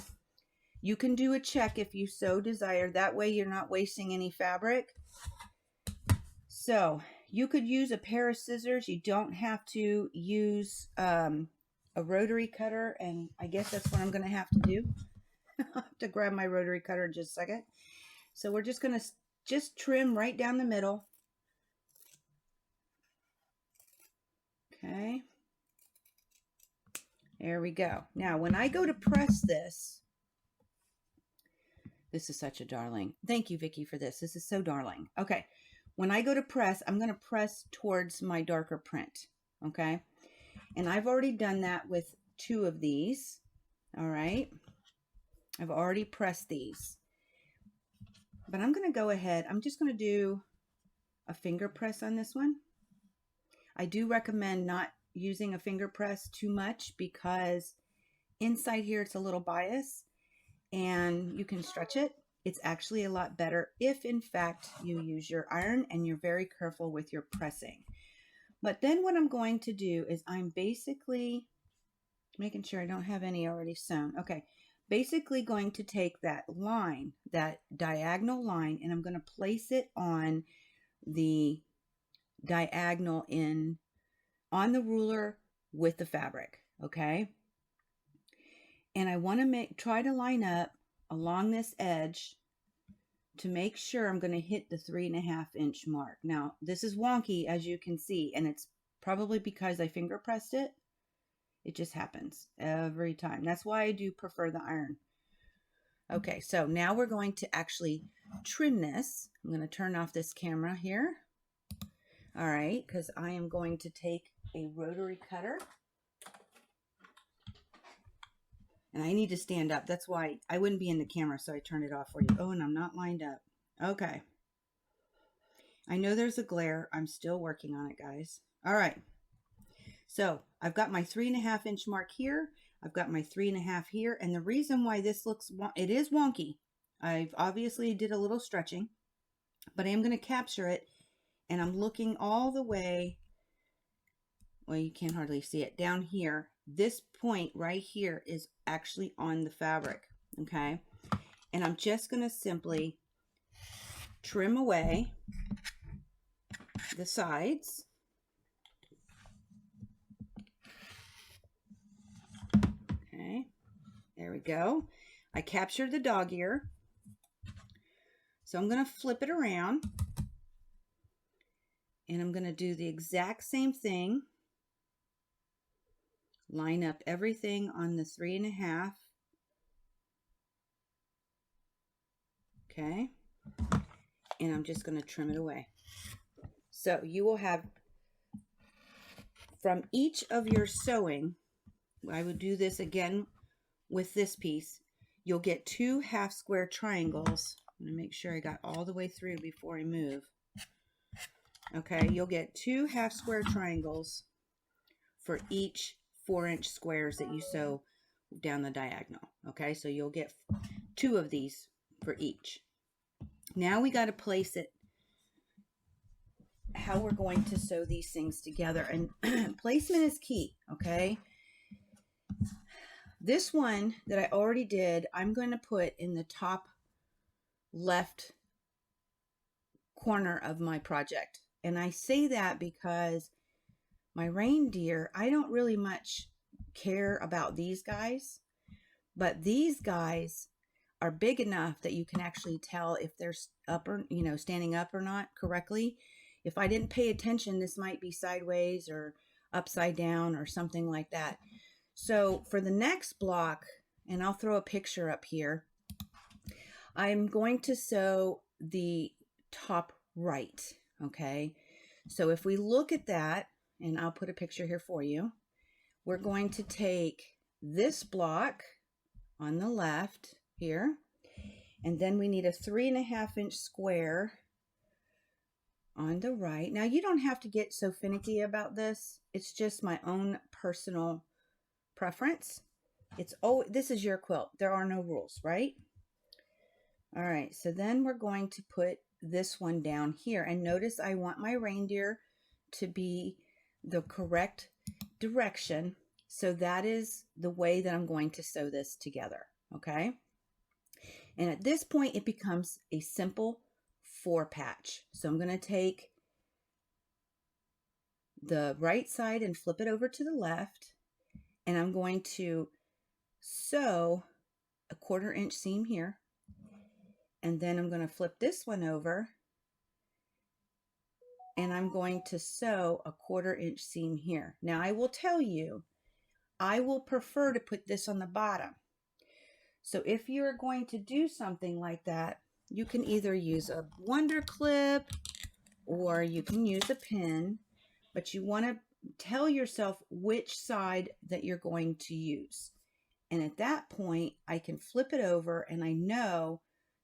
You can do a check if you so desire. That way you're not wasting any fabric. So you could use a pair of scissors. You don't have to use a rotary cutter, and I guess that's what I'm going to have to do. I'll have to grab my rotary cutter in just a second. So we're just going to just trim right down the middle. Okay. There we go. Now, when I go to press this is such a darling. Thank you, Vicki, for this. This is so darling. Okay. When I go to press, I'm going to press towards my darker print. Okay. And I've already done that with 2 of these. All right. I've already pressed these. but I'm going to go ahead. I'm just going to do a finger press on this one. I do recommend not using a finger press too much because inside here it's a little bias and you can stretch it. It's actually a lot better if in fact you use your iron and you're very careful with your pressing. But then what I'm going to do is I'm basically making sure I don't have any already sewn. Okay, basically going to take that line, that diagonal line, and I'm going to place it on the diagonal on the ruler with the fabric. Okay, and I want to try to line up along this edge to make sure I'm going to hit the 3.5 inch mark. Now this is wonky, as you can see, and it's probably because I finger pressed it. It just happens every time. That's why I do prefer the iron. Okay, so now we're going to actually trim this. I'm going to turn off this camera here. All right, because I am going to take a rotary cutter. And I need to stand up. That's why I wouldn't be in the camera, so I turned it off for you. Oh, and I'm not lined up. Okay. I know there's a glare. I'm still working on it, guys. All right. So I've got my 3.5 inch mark here. I've got my 3.5 here. And the reason why this it is wonky. I've obviously did a little stretching, but I am going to capture it. And I'm looking all the way. Well, you can't hardly see it down here. This point right here is actually on the fabric. Okay. And I'm just going to simply trim away the sides. Okay, there we go. I captured the dog ear. So I'm going to flip it around. And I'm going to do the exact same thing. Line up everything on the 3.5. Okay. And I'm just going to trim it away. So you will have, from each of your sewing, I would do this again with this piece, you'll get 2 half square triangles. I'm going to make sure I got all the way through before I move. Okay, you'll get 2 half square triangles for each 4-inch squares that you sew down the diagonal. Okay, so you'll get 2 of these for each. Now we got to place it, how we're going to sew these things together. And placement is key, okay? This one that I already did, I'm going to put in the top left corner of my project. And I say that because my reindeer, I don't really much care about these guys, but these guys are big enough that you can actually tell if they're up or, standing up or not correctly. If I didn't pay attention, this might be sideways or upside down or something like that. So for the next block, and I'll throw a picture up here, I'm going to sew the top right. Okay. So if we look at that, and I'll put a picture here for you, we're going to take this block on the left here, and then we need a 3.5 inch square on the right. Now you don't have to get so finicky about this. It's just my own personal preference. This is your quilt. There are no rules, right? All right, so then we're going to put this one down here, and notice I want my reindeer to be the correct direction. So that is the way that I'm going to sew this together. Okay. And at this point, it becomes a simple 4 patch. So I'm going to take the right side and flip it over to the left. And I'm going to sew a 1/4 inch seam here. And then I'm going to flip this one over. And I'm going to sew a 1/4 inch seam here. Now I will tell you, I will prefer to put this on the bottom. So if you're going to do something like that, you can either use a wonder clip or you can use a pin, but you want to tell yourself which side that you're going to use. And at that point, I can flip it over and I know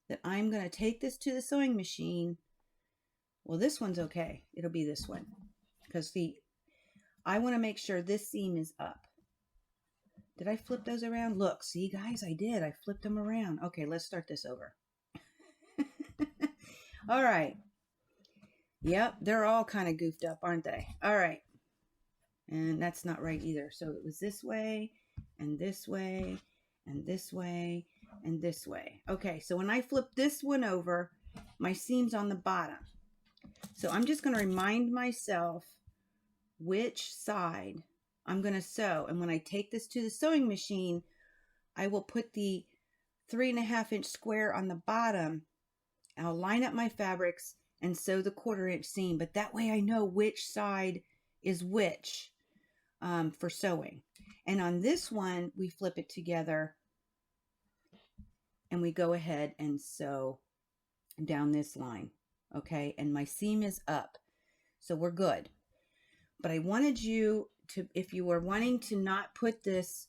that I'm going to take this to the sewing machine. Well, this one's okay. It'll be this one because I want to make sure this seam is up. Did I flip those around? Look, see guys, I did. I flipped them around. Okay, let's start this over. All right. Yep, they're all kind of goofed up, aren't they? All right. And that's not right either. So it was this way and this way and this way and this way. Okay, so when I flip this one over, my seam's on the bottom. So I'm just going to remind myself which side I'm going to sew. And when I take this to the sewing machine, I will put the 3.5-inch square on the bottom. I'll line up my fabrics and sew the 1/4-inch seam. But that way I know which side is which for sewing. And on this one, we flip it together and we go ahead and sew down this line. Okay, and my seam is up. So we're good. But I wanted you to, if you were wanting to not put this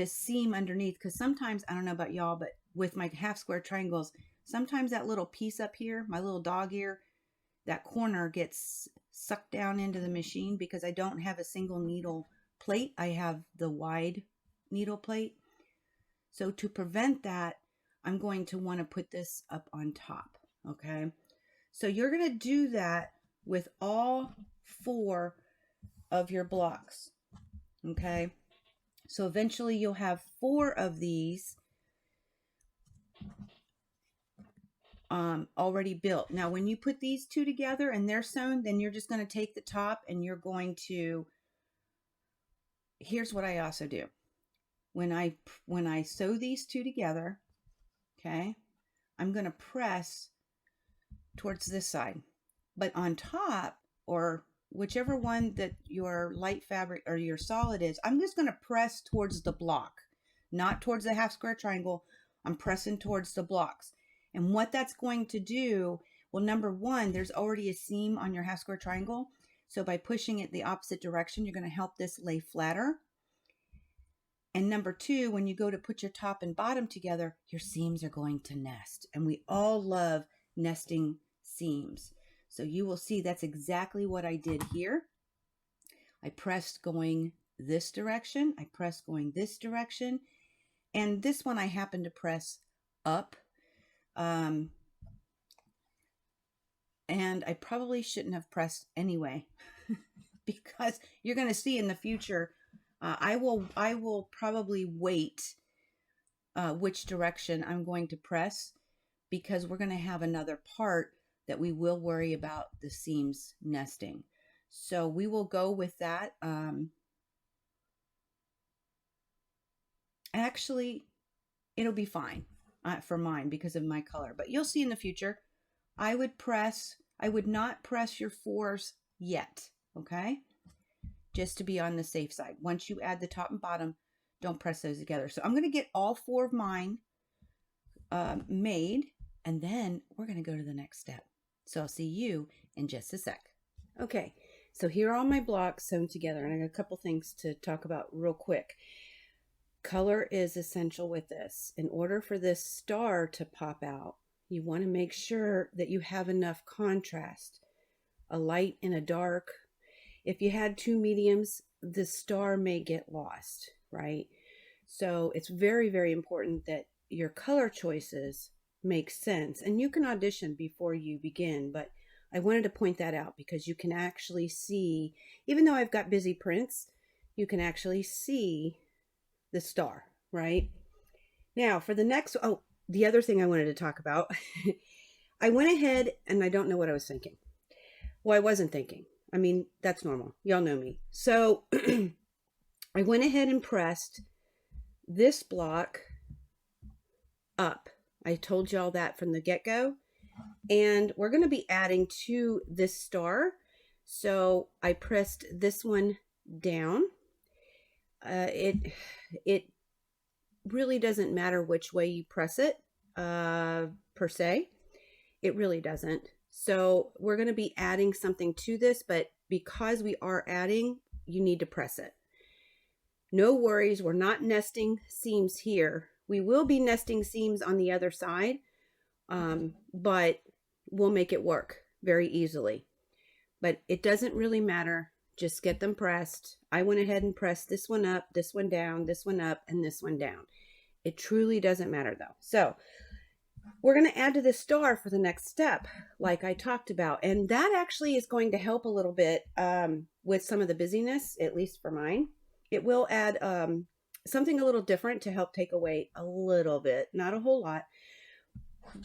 seam underneath, because sometimes, I don't know about y'all, but with my half square triangles, sometimes that little piece up here, my little dog ear, that corner gets sucked down into the machine because I don't have a single needle plate. I have the wide needle plate. So to prevent that, I'm going to want to put this up on top. Okay. So you're going to do that with all 4 of your blocks. Okay. So eventually you'll have 4 of these already built. Now, when you put these 2 together and they're sewn, then you're just going to take the top and you're going to, here's what I also do. When I sew these 2 together, okay, I'm going to press towards this side, but on top, or whichever one that your light fabric or your solid is, I'm just going to press towards the block, not towards the half square triangle. I'm pressing towards the blocks. And what that's going to do, well, number one, there's already a seam on your half square triangle. So by pushing it the opposite direction, you're going to help this lay flatter. And number 2, when you go to put your top and bottom together, your seams are going to nest. And we all love nesting seams. So you will see that's exactly what I did here. I pressed going this direction. I pressed going this direction. And this one I happened to press up. And I probably shouldn't have pressed anyway, because you're going to see in the future, I will probably wait which direction I'm going to press, because we're going to have another part that we will worry about the seams nesting. So we will go with that. Actually, it'll be fine for mine because of my color, but you'll see in the future. I would not press your 4s yet, okay? Just to be on the safe side. Once you add the top and bottom, don't press those together. So I'm going to get all 4 of mine made, and then we're going to go to the next step. So I'll see you in just a sec. Okay, so here are all my blocks sewn together, and I got a couple things to talk about real quick. Color is essential with this. In order for this star to pop out, you want to make sure that you have enough contrast, a light and a dark. If you had 2 mediums, the star may get lost, right? So it's very, very important that your color choices make sense. And you can audition before you begin, but I wanted to point that out because you can actually see, even though I've got busy prints, you can actually see the star, right? Now for the next, the other thing I wanted to talk about, I went ahead and I don't know what I was thinking. Well, I wasn't thinking. I mean, that's normal. Y'all know me. So I went ahead and pressed this block up. I told y'all that from the get-go. And we're going to be adding to this star. So I pressed this one down. It really doesn't matter which way you press it, per se. It really doesn't. So we're going to be adding something to this, but because we are adding, you need to press it. No worries, we're not nesting seams here. We will be nesting seams on the other side, but we'll make it work very easily. But it doesn't really matter. Just get them pressed. I went ahead and pressed this one up, this one down, this one up, and this one down. It truly doesn't matter though. So we're going to add to this star for the next step, like I talked about. And that actually is going to help a little bit with some of the busyness, at least for mine. It will add something a little different to help take away a little bit, not a whole lot.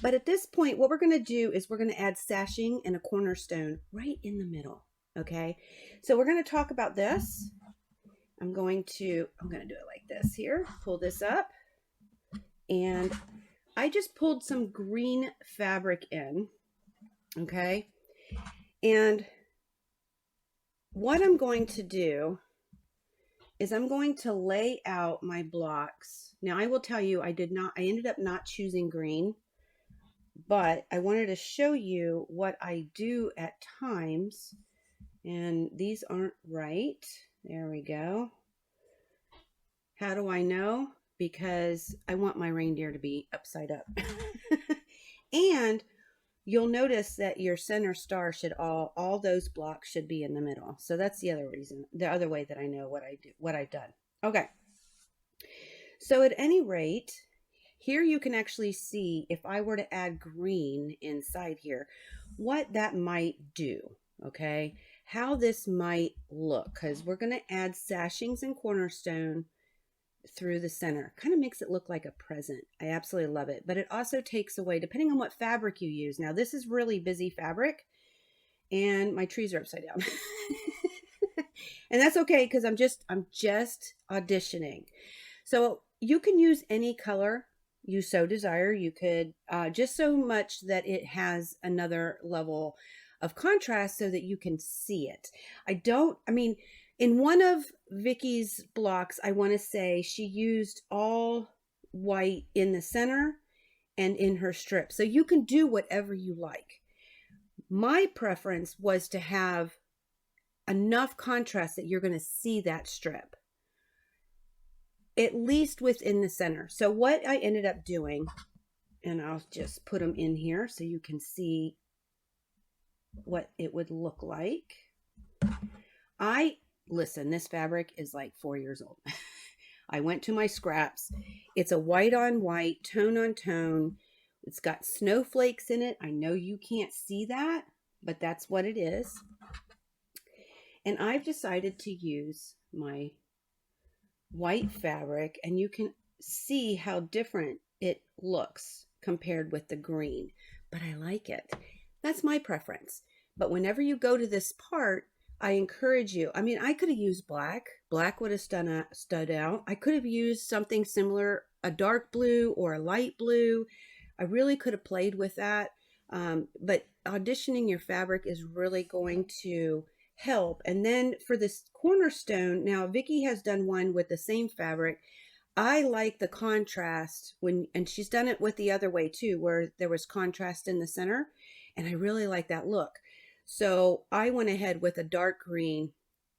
But at this point, what we're going to do is we're going to add sashing and a cornerstone right in the middle. Okay, so we're going to talk about this. I'm going to do it like this here. Pull this up, and I just pulled some green fabric in. Okay, and what I'm going to do is I'm going to lay out my blocks. Now I will tell you, I ended up not choosing green, but I wanted to show you what I do at times. And these aren't right. There we go. How do I know? Because I want my reindeer to be upside up. And you'll notice that your center star should all those blocks should be in the middle. So that's the other reason, the other way that I know what I've done. Okay. So at any rate, here you can actually see if I were to add green inside here, what that might do. Okay. How this might look, because we're going to add sashings and cornerstone through the center. Kind of makes it look like a present. I absolutely love it. But it also takes away, depending on what fabric you use. Now this is really busy fabric, and my trees are upside down. And that's okay, because I'm just auditioning. So you can use any color you so desire. You could just so much that it has another level of contrast so that you can see it. In one of Vicki's blocks, I want to say she used all white in the center and in her strip. So you can do whatever you like. My preference was to have enough contrast that you're going to see that strip, at least within the center. So what I ended up doing, and I'll just put them in here so you can see what it would look like. Listen, this fabric is like 4 years old. I went to my scraps. It's a white on white, tone on tone. It's got snowflakes in it. I know you can't see that, but that's what it is. And I've decided to use my white fabric, and you can see how different it looks compared with the green, but I like it. That's my preference. But whenever you go to this part, I encourage you. I could have used black. Black would have stood out. I could have used something similar, a dark blue or a light blue. I really could have played with that. But auditioning your fabric is really going to help. And then for this cornerstone, now Vicki has done one with the same fabric. I like the contrast and she's done it with the other way too, where there was contrast in the center. And I really like that look. So I went ahead with a dark green,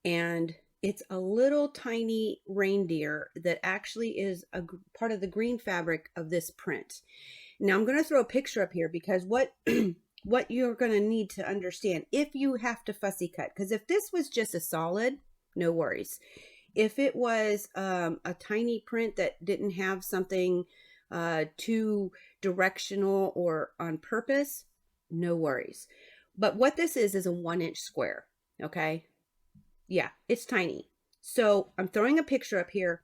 and it's a little tiny reindeer that actually is a part of the green fabric of this print. Now I'm going to throw a picture up here, because what you're going to need to understand if you have to fussy cut, because if this was just a solid, no worries. If it was a tiny print that didn't have something too directional or on purpose, no worries. But what this is a 1-inch square. Okay. Yeah, it's tiny. So I'm throwing a picture up here.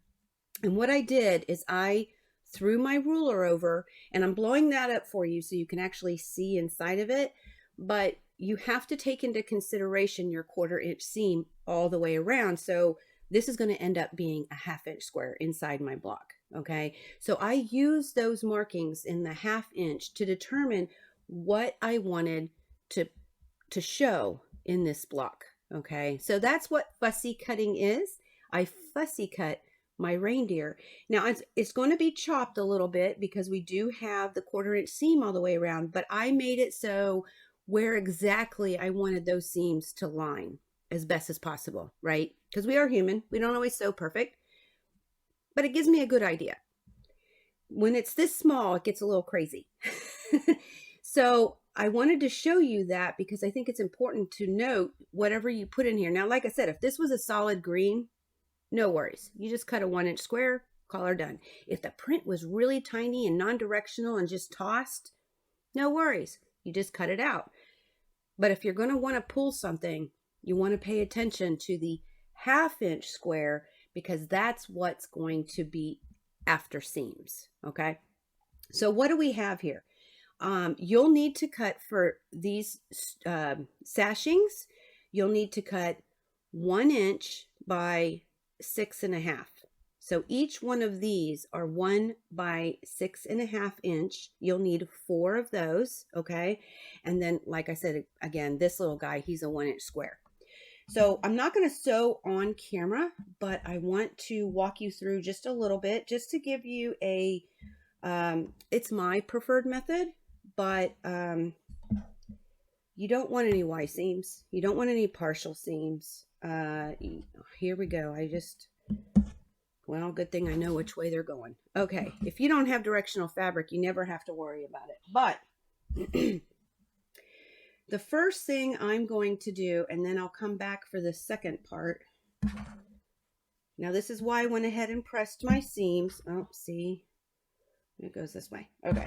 And what I did is I threw my ruler over, and I'm blowing that up for you so you can actually see inside of it. But you have to take into consideration your 1/4-inch seam all the way around. So this is going to end up being a 1/2-inch square inside my block. Okay. So I used those markings in the 1/2 inch to determine what I wanted to show in this block. Okay. So that's what fussy cutting is. I fussy cut my reindeer. Now it's going to be chopped a little bit because we do have the 1/4-inch seam all the way around, but I made it so where exactly I wanted those seams to line as best as possible, right? Because we are human. We don't always sew perfect, but it gives me a good idea. When it's this small, it gets a little crazy. So I wanted to show you that because I think it's important to note whatever you put in here. Now, like I said, if this was a solid green, no worries. You just cut a 1-inch square, call her done. If the print was really tiny and non-directional and just tossed, no worries. You just cut it out. But if you're going to want to pull something, you want to pay attention to the 1/2-inch square because that's what's going to be after seams. Okay. So what do we have here? You'll need to cut for these sashings. You'll need to cut 1 inch by 6.5. So each one of these are 1 by 6.5 inch. You'll need 4 of those, okay? And then, like I said, again, this little guy, he's a 1-inch square. So I'm not going to sew on camera, but I want to walk you through just a little bit, just to give you a, it's my preferred method, but you don't want any Y seams. You don't want any partial seams. Here we go. Well, good thing I know which way they're going. Okay, if you don't have directional fabric, you never have to worry about it. But the first thing I'm going to do, and then I'll come back for the second part. Now, this is why I went ahead and pressed my seams. Oh, see, it goes this way. Okay.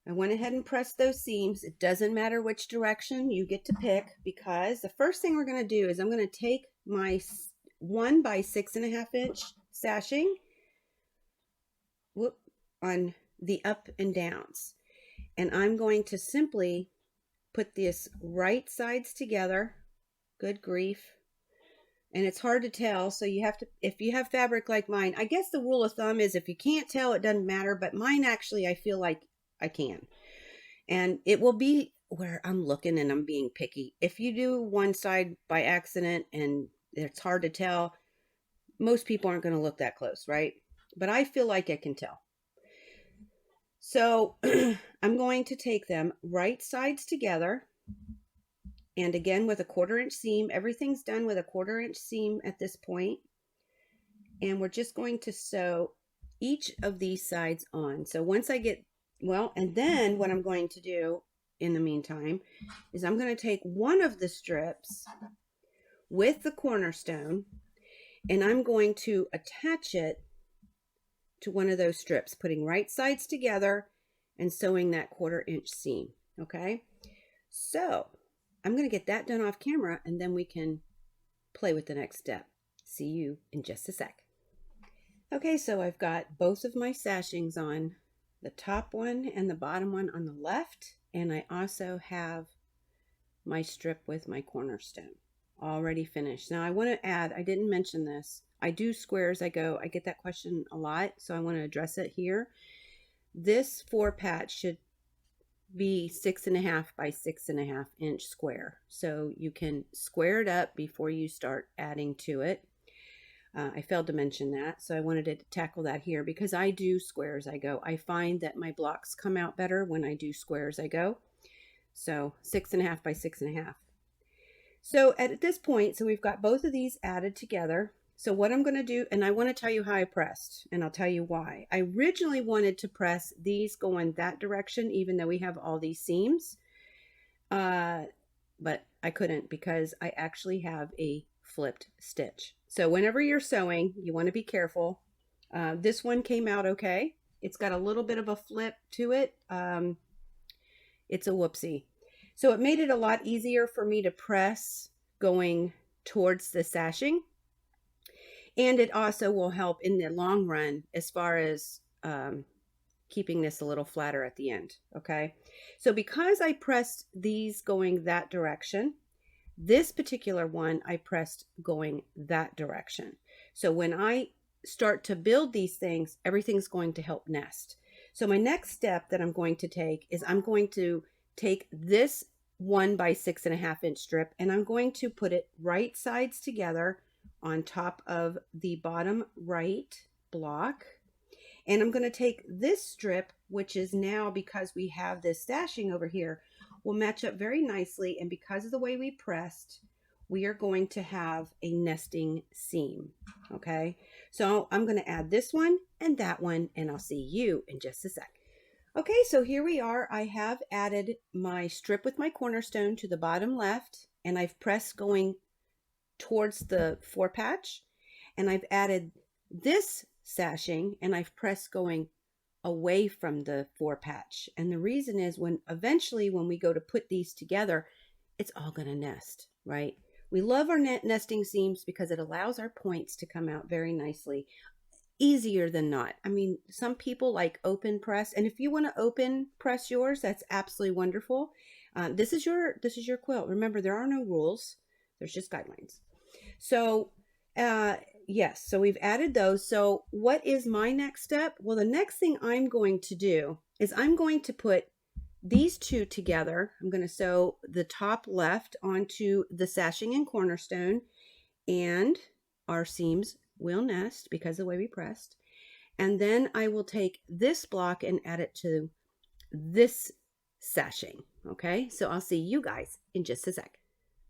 I went ahead and pressed those seams. It doesn't matter which direction, you get to pick, because the first thing we're going to do is I'm going to take my 1 by 6.5 inch sashing on the up and downs. And I'm going to simply put this right sides together. Good grief. And it's hard to tell, so you have to, if you have fabric like mine, I guess the rule of thumb is if you can't tell, it doesn't matter, but mine actually, I feel like I can. And it will be where I'm looking and I'm being picky. If you do one side by accident and it's hard to tell, most people aren't going to look that close, right? But I feel like I can tell. So I'm going to take them right sides together. And again, with a 1/4 inch seam, everything's done with a 1/4 inch seam at this point. And we're just going to sew each of these sides on. So once I get, well, and then what I'm going to do in the meantime is I'm going to take one of the strips with the cornerstone and I'm going to attach it to one of those strips, putting right sides together and sewing that 1/4 inch seam. Okay, so I'm going to get that done off camera and then we can play with the next step. See you in just a sec. Okay, so I've got both of my sashings on, the top one and the bottom one on the left, and I also have my strip with my cornerstone already finished. Now I want to add, I didn't mention this, I do square as I go. I get that question a lot, so I want to address it here. This 4 patch should be 6.5 by 6.5 inch square, so you can square it up before you start adding to it. I failed to mention that, so I wanted to tackle that here because I do square as I go. I find that my blocks come out better when I do square as I go. So 6.5 by 6.5. So at this point, so we've got both of these added together. So what I'm going to do, and I want to tell you how I pressed, and I'll tell you why. I originally wanted to press these going that direction, even though we have all these seams. But I couldn't because I actually have a flipped stitch. So whenever you're sewing, you want to be careful. This one came out okay. It's got a little bit of a flip to it. It's a whoopsie. So it made it a lot easier for me to press going towards the sashing. And it also will help in the long run as far as keeping this a little flatter at the end. Okay. So because I pressed these going that direction, this particular one I pressed going that direction. So when I start to build these things, everything's going to help nest. So my next step that I'm going to take is I'm going to take this 1 by 6.5 inch strip and I'm going to put it right sides together on top of the bottom right block. And I'm going to take this strip, which is now, because we have this stashing over here, will match up very nicely. And because of the way we pressed, we are going to have a nesting seam. Okay, so I'm going to add this one and that one, and I'll see you in just a sec. Okay, so here we are. I have added my strip with my cornerstone to the bottom left, and I've pressed going towards the 4-patch, and I've added this sashing and I've pressed going away from the 4-patch. And the reason is when eventually when we go to put these together, it's all going to nest, right? We love our nesting seams because it allows our points to come out very nicely. Easier than not. I mean, some people like open press, and if you want to open press yours, that's absolutely wonderful. This is your quilt. Remember, there are no rules. There's just guidelines. So, yes, so we've added those. So what is my next step? Well, the next thing I'm going to do is I'm going to put these two together. I'm going to sew the top left onto the sashing and cornerstone, and our seams will nest because of the way we pressed. And then I will take this block and add it to this sashing. Okay, so I'll see you guys in just a sec.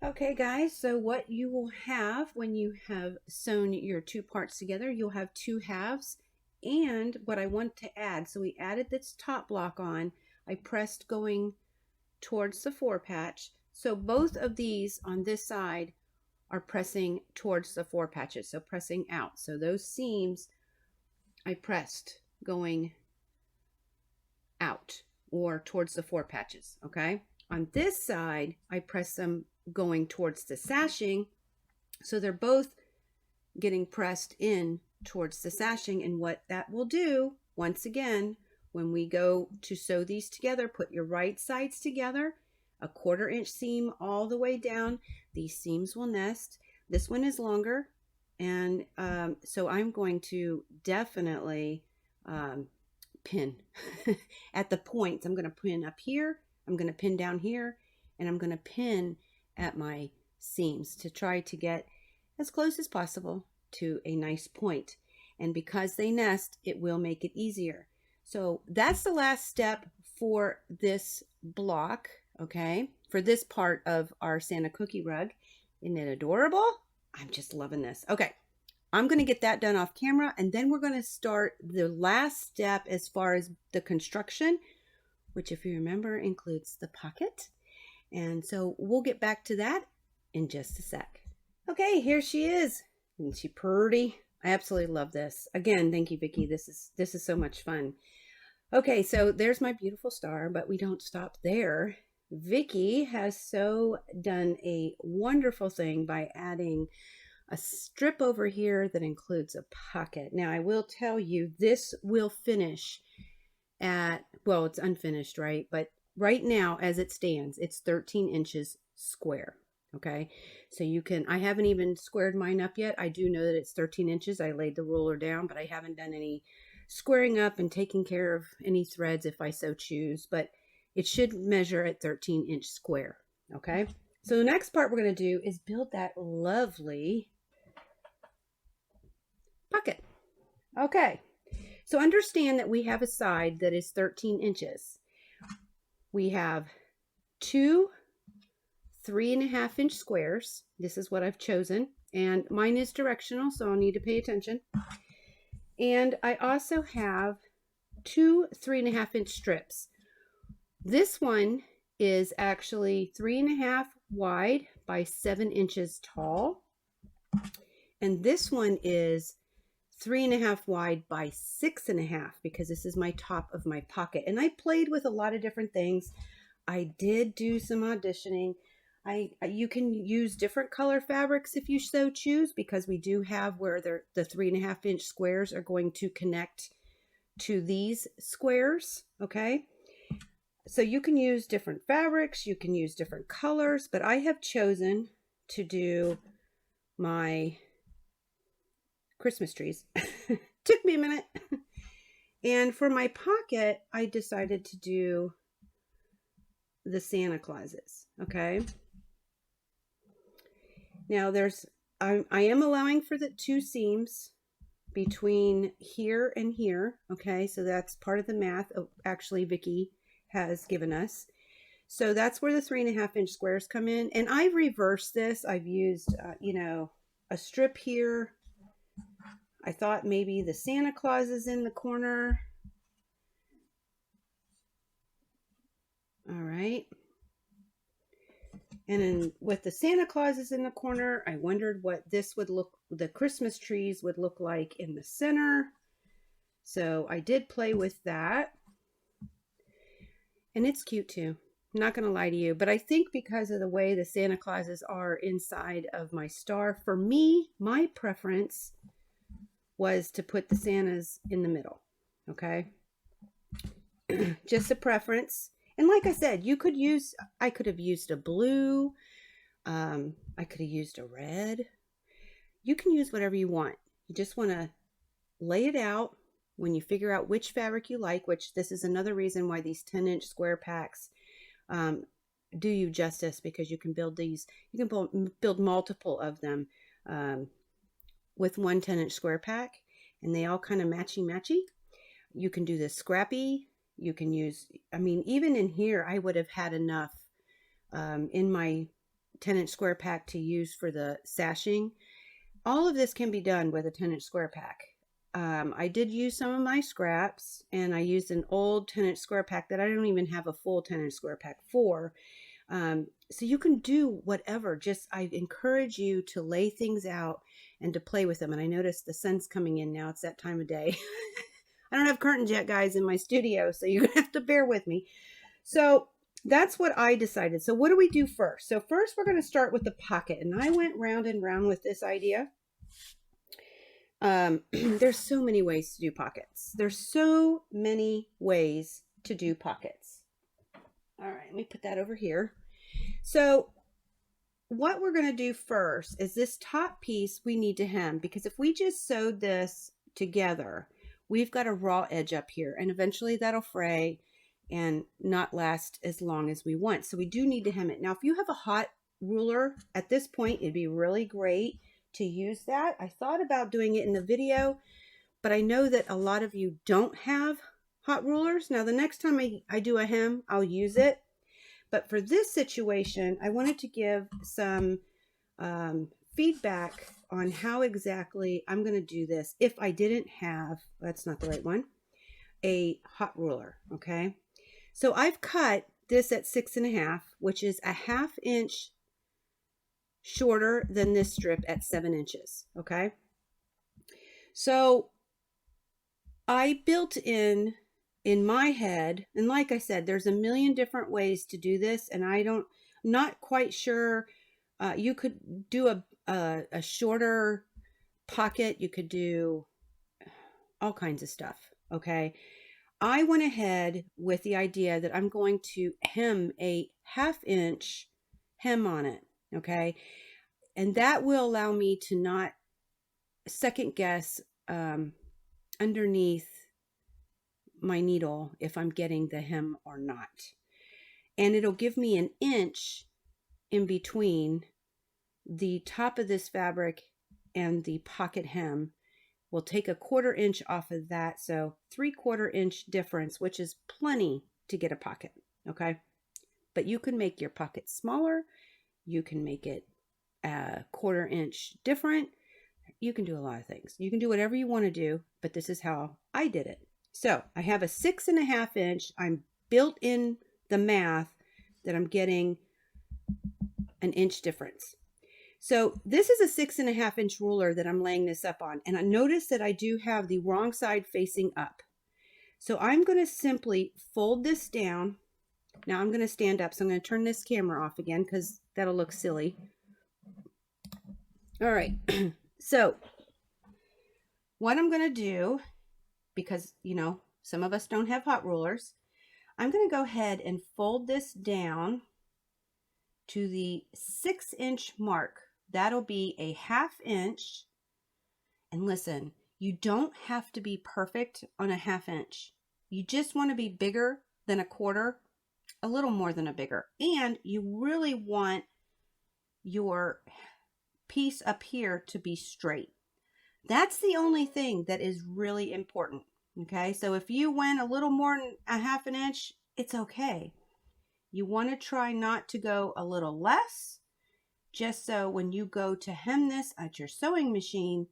Okay guys, so what you will have when you have sewn your two parts together, you'll have two halves. And what I want to add, so we added this top block on, I pressed going towards the 4-patch. So both of these on this side are pressing towards the 4 patches, so pressing out. So those seams I pressed going out or towards the 4 patches, okay? On this side, I press them going towards the sashing, so they're both getting pressed in towards the sashing. And what that will do, once again, when we go to sew these together, put your right sides together, a 1/4 inch seam all the way down. These seams will nest. This one is longer, and so I'm going to definitely pin at the points. I'm going to pin up here, I'm going to pin down here, and I'm going to pin at my seams to try to get as close as possible to a nice point. And because they nest, it will make it easier. So that's the last step for this block. Okay, for this part of our Santa cookie rug. Isn't it adorable? I'm just loving this. Okay, I'm going to get that done off camera, and then we're going to start the last step as far as the construction, which, if you remember, includes the pocket. And so we'll get back to that in just a sec. Okay, here she is. Isn't she pretty? I absolutely love this. Again, thank you, Vicki. This is so much fun. Okay, so there's my beautiful star, but we don't stop there. Vicki has so done a wonderful thing by adding a strip over here that includes a pocket. Now, I will tell you, this will finish at, well, it's unfinished, right? But right now, as it stands, it's 13 inches square. Okay, so you can, I haven't even squared mine up yet. I do know that it's 13 inches. I laid the ruler down, but I haven't done any squaring up and taking care of any threads if I so choose. But it should measure at 13-inch square. Okay, so the next part we're going to do is build that lovely pocket. Okay, so understand that we have a side that is 13 inches. We have two 3.5-inch squares. This is what I've chosen, and mine is directional, so I'll need to pay attention. And I also have two 3.5-inch strips. This one is actually 3.5 wide by 7 inches tall, and this one is 3.5 wide by 6.5, because this is my top of my pocket. And I played with a lot of different things. I did do some auditioning. You can use different color fabrics if you so choose, because we do have where the 3.5-inch squares are going to connect to these squares. Okay, so you can use different fabrics, you can use different colors, but I have chosen to do my Christmas trees. Took me a minute. And for my pocket, I decided to do the Santa Clauses. Okay, now I am allowing for the 2 seams between here and here. Okay, so that's part of the math actually Vicki has given us. So that's where the 3.5-inch squares come in. And I've reversed this. I've used, a strip here. I thought maybe the Santa Claus is in the corner. right? And then with the Santa Clauses in the corner, I wondered what this would look, the Christmas trees would look like in the center. So I did play with that. And it's cute too. I'm not going to lie to you, but I think because of the way the Santa Clauses are inside of my star, for me, my preference was to put the Santas in the middle. Okay. Just a preference. And like I said, I could have used a blue. I could have used a red. You can use whatever you want. You just want to lay it out. When you figure out which fabric you like, which this is another reason why these 10-inch square packs do you justice, because you can build these, you can build multiple of them with one 10-inch square pack, and they all kind of matchy. You can do this scrappy. You can use, I mean, even in here, I would have had enough in my 10-inch square pack to use for the sashing. All of this can be done with a 10-inch square pack. I did use some of my scraps, and I used an old 10-inch square pack that I don't even have a full 10-inch square pack for. So you can do whatever. Just, I encourage you to lay things out and to play with them. And I noticed the sun's coming in now. It's that time of day. I don't have curtains yet, guys, in my studio, so you're going to have to bear with me. So that's what I decided. So what do we do first? So first we're going to start with the pocket. And I went round and round with this idea. There's so many ways to do pockets. There's so many ways to do pockets. All right, let me put that over here. So what we're going to do first is this top piece we need to hem, because if we just sewed this together, we've got a raw edge up here, and eventually that'll fray and not last as long as we want. So we do need to hem it. Now, if you have a hot ruler at this point, it'd be really great to use that. I thought about doing it in the video, but I know that a lot of you don't have hot rulers. Now, the next time I do a hem, I'll use it. But for this situation, I wanted to give some feedback on how exactly I'm going to do this if I didn't have, that's not the right one, a hot ruler. Okay. So I've cut this at 6.5, which is a 1/2 inch shorter than this strip at 7 inches. Okay. So I built in my head, and like I said, there's a million different ways to do this, and I'm not quite sure. You could do a shorter pocket. You could do all kinds of stuff. Okay. I went ahead with the idea that I'm going to hem a 1/2 inch hem on it. Okay. And that will allow me to not second guess underneath my needle if I'm getting the hem or not. And it'll give me an inch in between the top of this fabric and the pocket hem. We'll take a 1/4 inch off of that. So 3/4 inch difference, which is plenty to get a pocket. Okay. But you can make your pocket smaller. You can make it a 1/4 inch different. You can do a lot of things. You can do whatever you want to do, but this is how I did it. So I have a 6.5 inch. I'm built in the math that I'm getting an inch difference. So this is a 6.5 inch ruler that I'm laying this up on. And I notice that I do have the wrong side facing up. So I'm going to simply fold this down. Now I'm going to stand up. So I'm going to turn this camera off again because that'll look silly. All right. So what I'm going to do, because, you know, some of us don't have hot rulers, I'm going to go ahead and fold this down to the 6 inch mark. That'll be a 1/2 inch. And listen, you don't have to be perfect on a 1/2 inch. You just want to be bigger than a 1/4, a little more than a bigger. And you really want your piece up here to be straight. That's the only thing that is really important. Okay, so if you went a little more than a 1/2 inch, it's okay. You want to try not to go a little less, just so when you go to hem this at your sewing machine,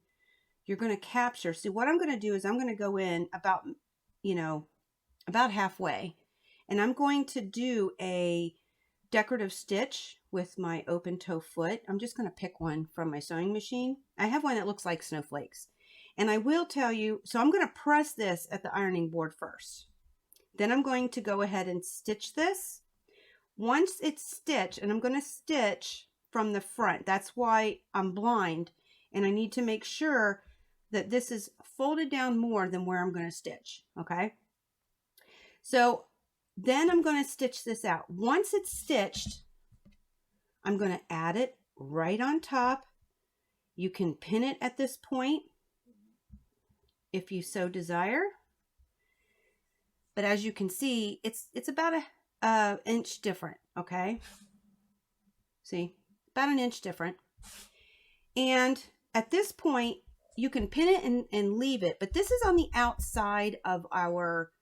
you're going to capture. See, what I'm going to do is I'm going to go in about, about halfway. And I'm going to do a decorative stitch with my open toe foot. I'm just going to pick one from my sewing machine. I have one that looks like snowflakes. And I will tell you, so I'm going to press this at the ironing board first. Then I'm going to go ahead and stitch this. Once it's stitched, and I'm going to stitch from the front. That's why I'm blind, and I need to make sure that this is folded down more than where I'm going to stitch, okay? So then I'm going to stitch this out. Once it's stitched, I'm going to add it right on top. You can pin it at this point if you so desire. But as you can see, it's about a inch different, okay? See, about an inch different. And at this point, you can pin it and leave it, but this is on the outside of our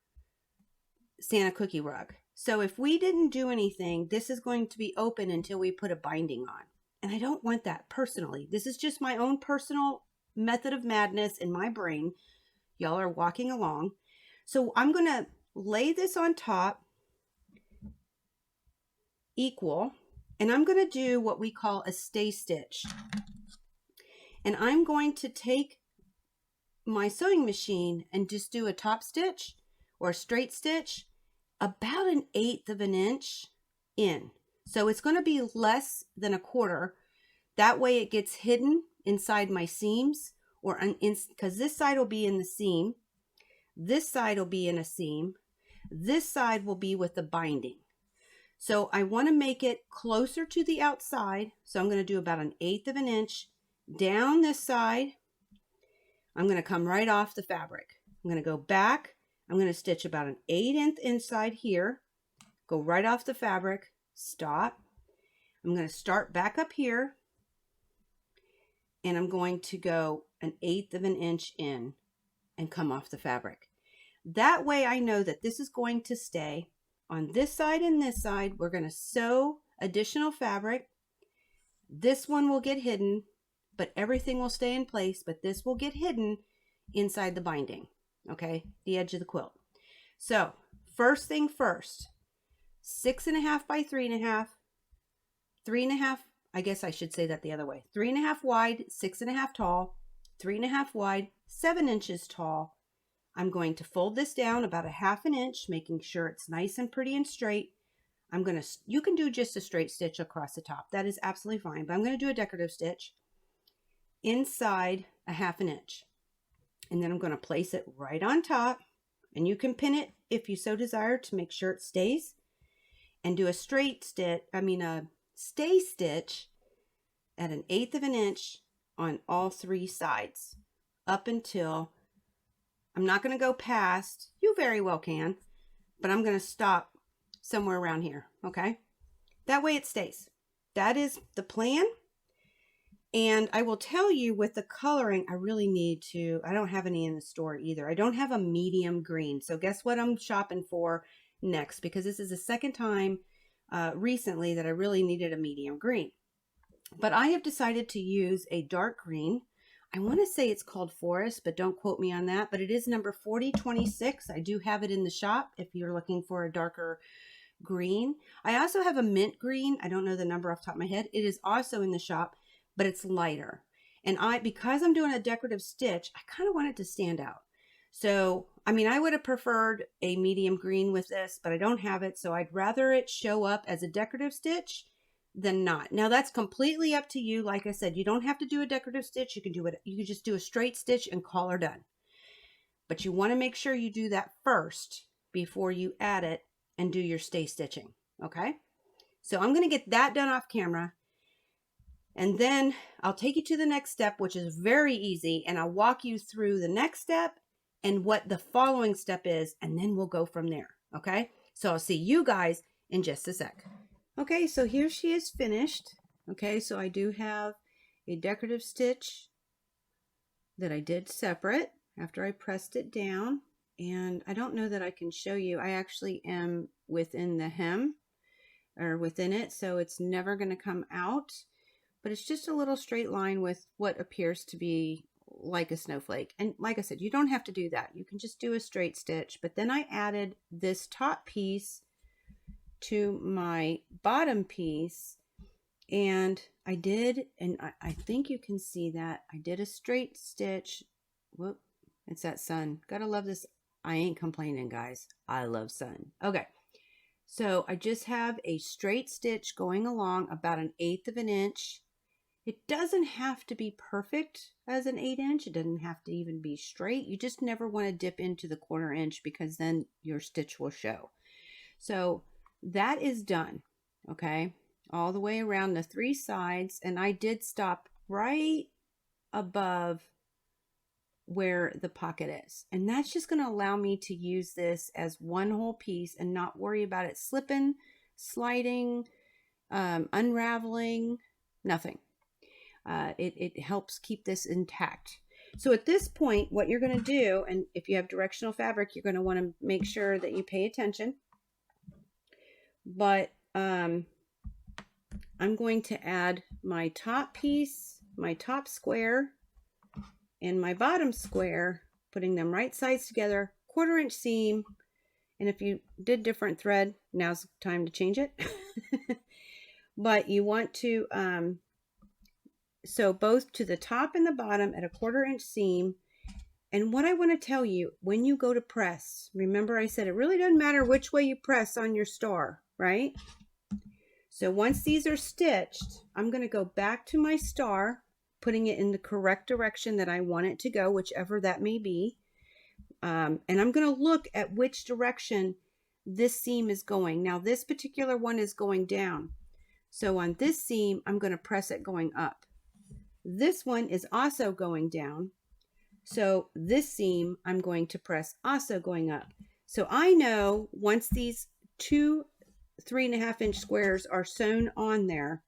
Santa cookie rug. So if we didn't do anything, this is going to be open until we put a binding on. And I don't want that personally. This is just my own personal method of madness in my brain. Y'all are walking along. So I'm going to lay this on top equal, and I'm going to do what we call a stay stitch. And I'm going to take my sewing machine and just do a top stitch or a straight stitch about 1/8 of an inch in. So it's going to be less than 1/4. That way it gets hidden inside my seams, or because this side will be in the seam, this side will be in a seam, this side will be with the binding. So I want to make it closer to the outside. So I'm going to do about 1/8 of an inch down this side. I'm going to come right off the fabric. I'm going to go back. I'm going to stitch about 1/8 inside here, go right off the fabric, stop. I'm going to start back up here, and I'm going to go 1/8 of an inch in and come off the fabric. That way I know that this is going to stay. On this side and this side, we're going to sew additional fabric. This one will get hidden, but everything will stay in place, but this will get hidden inside the binding, okay, the edge of the quilt. So first thing first, 6.5 by 3.5, 3.5, I guess I should say that the other way, 3.5 wide, 6.5 tall, 3.5 wide, 7 inches tall. I'm going to fold this down about 1/2 inch, making sure it's nice and pretty and straight. You can do just a straight stitch across the top. That is absolutely fine, but I'm going to do a decorative stitch inside 1/2 inch. And then I'm going to place it right on top, and you can pin it if you so desire to make sure it stays, and do a straight stitch, a stay stitch at 1/8 of an inch on all 3 sides up until, I'm not going to go past, you very well can, but I'm going to stop somewhere around here, okay? That way it stays. That is the plan. And I will tell you, with the coloring, I really need to, I don't have any in the store either. I don't have a medium green. So guess what I'm shopping for next? Because this is the second time recently that I really needed a medium green. But I have decided to use a dark green. I want to say it's called Forest, but don't quote me on that. But it is number 4026. I do have it in the shop if you're looking for a darker green. I also have a mint green. I don't know the number off the top of my head. It is also in the shop, but it's lighter. And because I'm doing a decorative stitch, I kind of want it to stand out. So, I would have preferred a medium green with this, but I don't have it. So I'd rather it show up as a decorative stitch than not. Now that's completely up to you. Like I said, you don't have to do a decorative stitch. You can do it. You can just do a straight stitch and call her done. But you want to make sure you do that first before you add it and do your stay stitching. Okay. So I'm going to get that done off camera. And then I'll take you to the next step, which is very easy. And I'll walk you through the next step and what the following step is. And then we'll go from there. Okay. So I'll see you guys in just a sec. Okay, so here she is finished. Okay, so I do have a decorative stitch that I did separate after I pressed it down. And I don't know that I can show you. I actually am within the hem, or within it, so it's never going to come out. But it's just a little straight line with what appears to be like a snowflake. And like I said, you don't have to do that. You can just do a straight stitch. But then I added this top piece to my bottom piece, and I did, and I think you can see that I did a straight stitch. Whoop, it's that sun. Gotta love this. I ain't complaining, guys. I love sun. Okay, so I just have a straight stitch going along about 1/8 of an inch. It doesn't have to be perfect as an 8" It doesn't have to even be straight. You just never want to dip into the 1/4 inch because then your stitch will show. So that is done. Okay, all the way around the 3 sides, and I did stop right above where the pocket is, and that's just going to allow me to use this as one whole piece and not worry about it slipping, sliding, unraveling, nothing. It helps keep this intact. So at this point, what you're going to do, and if you have directional fabric, you're going to want to make sure that you pay attention. But I'm going to add my top piece, my top square, and my bottom square, putting them right sides together, 1/4 inch seam. And if you did different thread, now's the time to change it. But you want to sew both to the top and the bottom at a 1/4 inch seam. And what I want to tell you, when you go to press, remember I said it really doesn't matter which way you press on your star, right? So once these are stitched, I'm going to go back to my star, putting it in the correct direction that I want it to go, whichever that may be. And I'm going to look at which direction this seam is going. Now this particular one is going down. So on this seam, I'm going to press it going up. This one is also going down. So this seam, I'm going to press also going up. So I know once these 2 3.5 inch squares are sewn on there,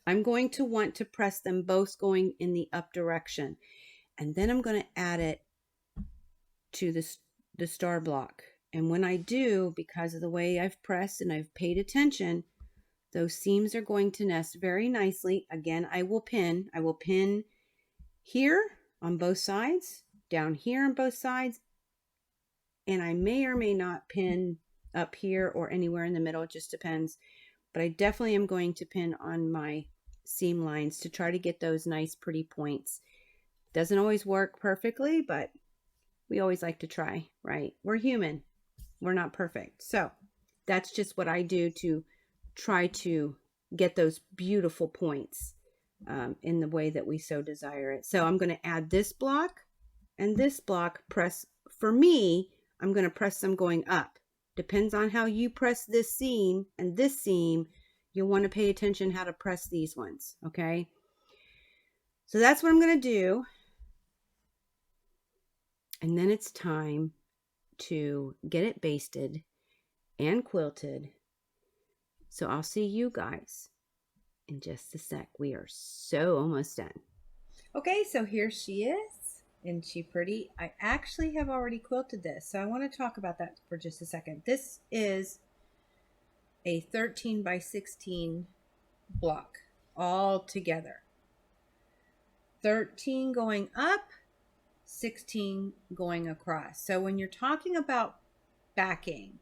I'm going to want to press them both going in the up direction. And then I'm going to add it to the star block. And when I do, because of the way I've pressed and I've paid attention, those seams are going to nest very nicely. Again, I will pin here on both sides, down here on both sides, and I may or may not pin up here or anywhere in the middle. It just depends. But I definitely am going to pin on my seam lines to try to get those nice pretty points. Doesn't always work perfectly, but we always like to try, right? We're human. We're not perfect. So that's just what I do to try to get those beautiful points in the way that we so desire it. So I'm going to add this block and this block. Press, for me, I'm going to press them going up. Depends on how you press this seam and this seam. You'll want to pay attention how to press these ones, okay? So that's what I'm going to do. And then it's time to get it basted and quilted. So I'll see you guys in just a sec. We are so almost done. Okay, so here she is. Isn't she pretty? I actually have already quilted this, so I want to talk about that for just a second. This is a 13 by 16 block all together. 13 going up, 16 going across. So when you're talking about backing,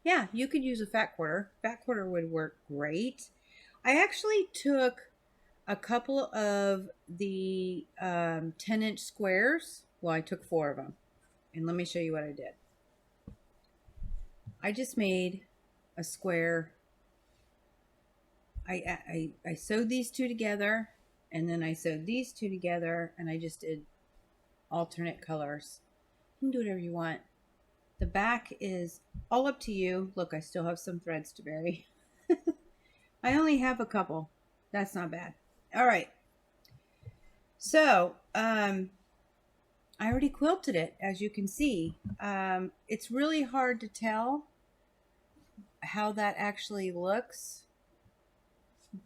yeah, you could use a fat quarter. Fat quarter would work great. I actually took a couple of the 10-inch squares. Well, I took 4 of them. And let me show you what I did. I just made a square. I sewed these 2 together, and then I sewed these 2 together, and I just did alternate colors. You can do whatever you want. The back is all up to you. Look, I still have some threads to bury. I only have a couple. That's not bad. All right. So, I already quilted it, as you can see. It's really hard to tell how that actually looks.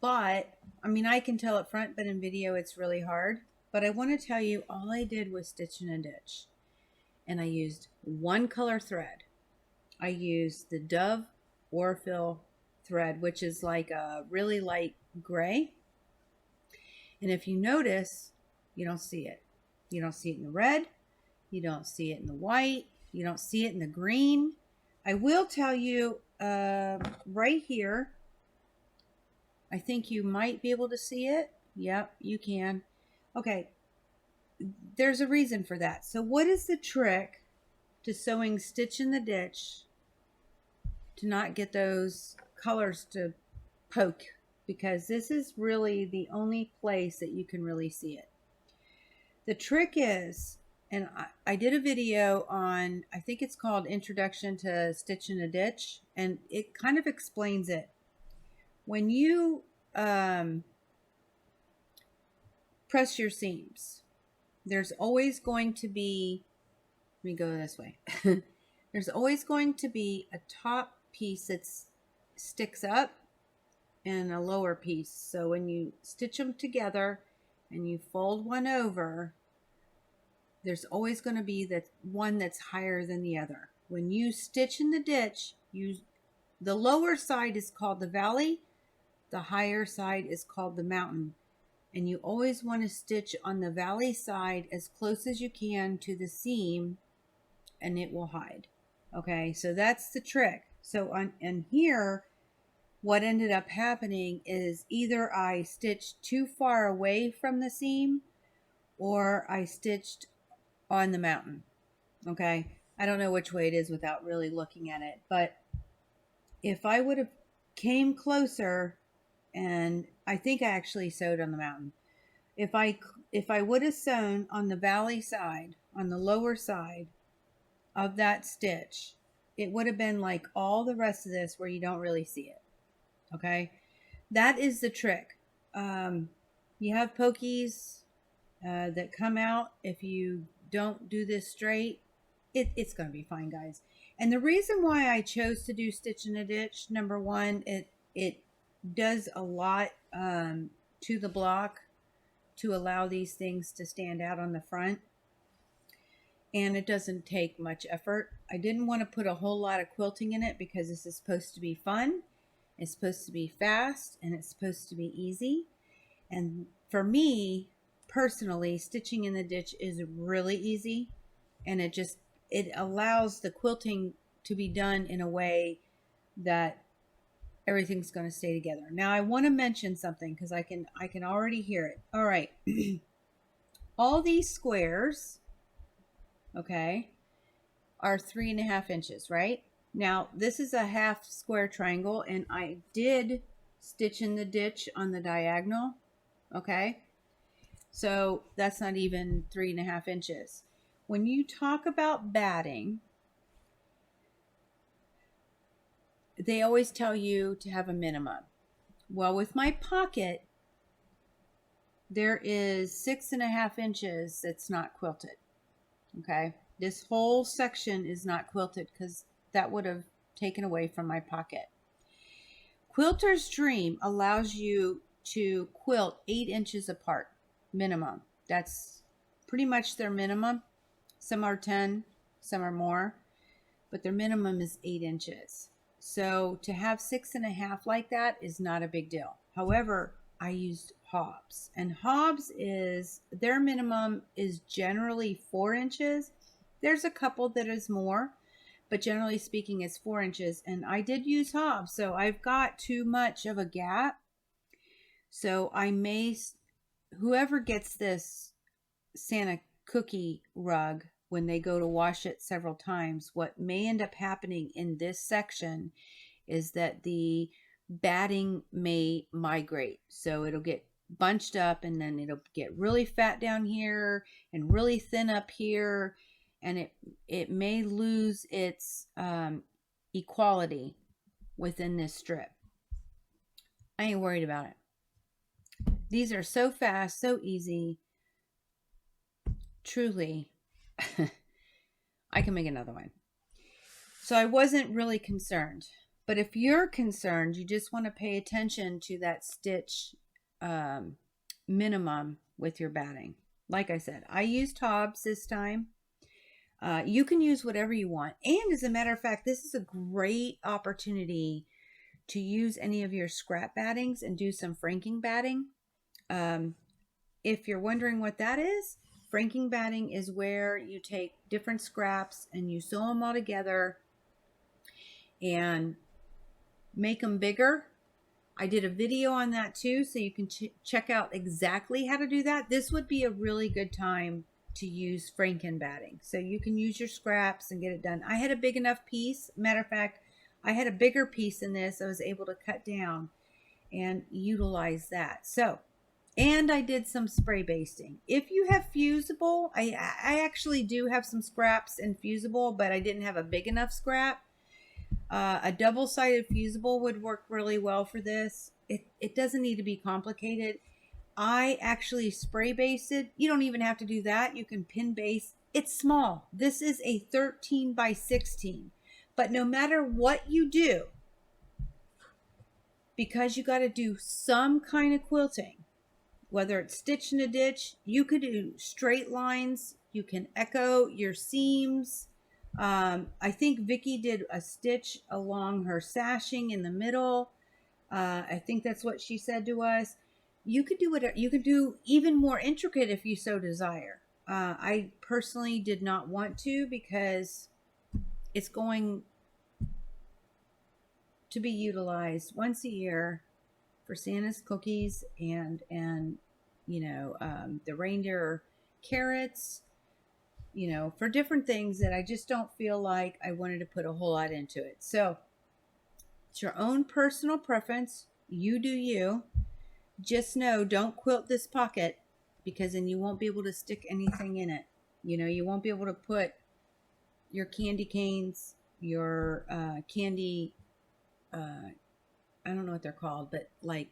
But, I mean, I can tell up front, but in video it's really hard. But I want to tell you, all I did was stitch in a ditch. And I used 1 color thread. I used the Dove Orfil thread, which is like a really light gray. And if you notice, you don't see it. You don't see it in the red. You don't see it in the white. You don't see it in the green. I will tell you, right here. I think you might be able to see it. Yep, you can. Okay, there's a reason for that. So what is the trick to sewing stitch in the ditch to not get those colors to poke? Because this is really the only place that you can really see it. The trick is, and I did a video on, I think it's called Introduction to Stitch in a Ditch, and it kind of explains it. When you press your seams, there's always going to be, let me go this way. There's always going to be a top piece that sticks up and a lower piece. So when you stitch them together and you fold one over, there's always going to be that one that's higher than the other. When you stitch in the ditch, the lower side is called the valley, the higher side is called the mountain. And you always want to stitch on the valley side as close as you can to the seam, and it will hide. Okay, so that's the trick. So and here, what ended up happening is either I stitched too far away from the seam or I stitched on the mountain. Okay, I don't know which way it is without really looking at it, but if I would have came closer, and I think I actually sewed on the mountain. If I would have sewn on the valley side, on the lower side of that stitch, it would have been like all the rest of this where you don't really see it. Okay, that is the trick. You have pokies that come out if you don't do this straight. It's going to be fine, guys. And the reason why I chose to do stitch in a ditch, number one, it does a lot to the block to allow these things to stand out on the front. And it doesn't take much effort. I didn't want to put a whole lot of quilting in it because this is supposed to be fun. It's supposed to be fast, and it's supposed to be easy. And for me, personally, stitching in the ditch is really easy. And it allows the quilting to be done in a way that everything's going to stay together. Now I want to mention something because I can already hear it. All right. All these squares, okay, are 3.5 inches, right? Now this is a half square triangle, and I did stitch in the ditch on the diagonal. Okay, so that's not even 3.5 inches. When you talk about batting, they always tell you to have a minimum. Well, with my pocket, there is 6.5 inches that's not quilted. Okay, this whole section is not quilted because that would have taken away from my pocket. Quilter's Dream allows you to quilt 8 inches apart, minimum. That's pretty much their minimum. Some are 10, some are more, but their minimum is 8 inches. So to have 6.5 like that is not a big deal. However, I used Hobbs, and Hobbs is, their minimum is generally 4 inches. There's a couple that is more, but generally speaking, it's 4 inches. And I did use Hobbs, so I've got too much of a gap. So I may, whoever gets this Santa cookie rug, when they go to wash it several times, what may end up happening in this section is that the batting may migrate. So it'll get bunched up, and then it'll get really fat down here and really thin up here, and it may lose its equality within this strip. I ain't worried about it. These are so fast, so easy. Truly, I can make another one. So I wasn't really concerned. But if you're concerned, you just want to pay attention to that stitch minimum with your batting. Like I said, I used Hobbs this time. You can use whatever you want. And as a matter of fact, this is a great opportunity to use any of your scrap battings and do some franking batting. If you're wondering what that is, franking batting is where you take different scraps and you sew them all together, and make them bigger. I did a video on that too, so you can check out exactly how to do that. This would be a really good time to use Franken batting. So you can use your scraps and get it done. I had a big enough piece. Matter of fact, I had a bigger piece than this. I was able to cut down and utilize that. So, and I did some spray basting. If you have fusible, I actually do have some scraps in fusible, but I didn't have a big enough scrap. A double-sided fusible would work really well for this. It doesn't need to be complicated. I actually spray basted. You don't even have to do that. You can pin base. It's small. This is a 13 by 16. But no matter what you do, because you got to do some kind of quilting, whether it's stitch in a ditch, you could do straight lines. You can echo your seams. I think Vicki did a stitch along her sashing in the middle. I think that's what she said to us. You could do whatever. You could do even more intricate if you so desire. I personally did not want to because it's going to be utilized once a year for Santa's cookies and the reindeer carrots, for different things that I just don't feel like I wanted to put a whole lot into it. So it's your own personal preference. You do you. Just know, don't quilt this pocket, because then you won't be able to stick anything in it. You won't be able to put your candy canes, your candy, I don't know what they're called, but like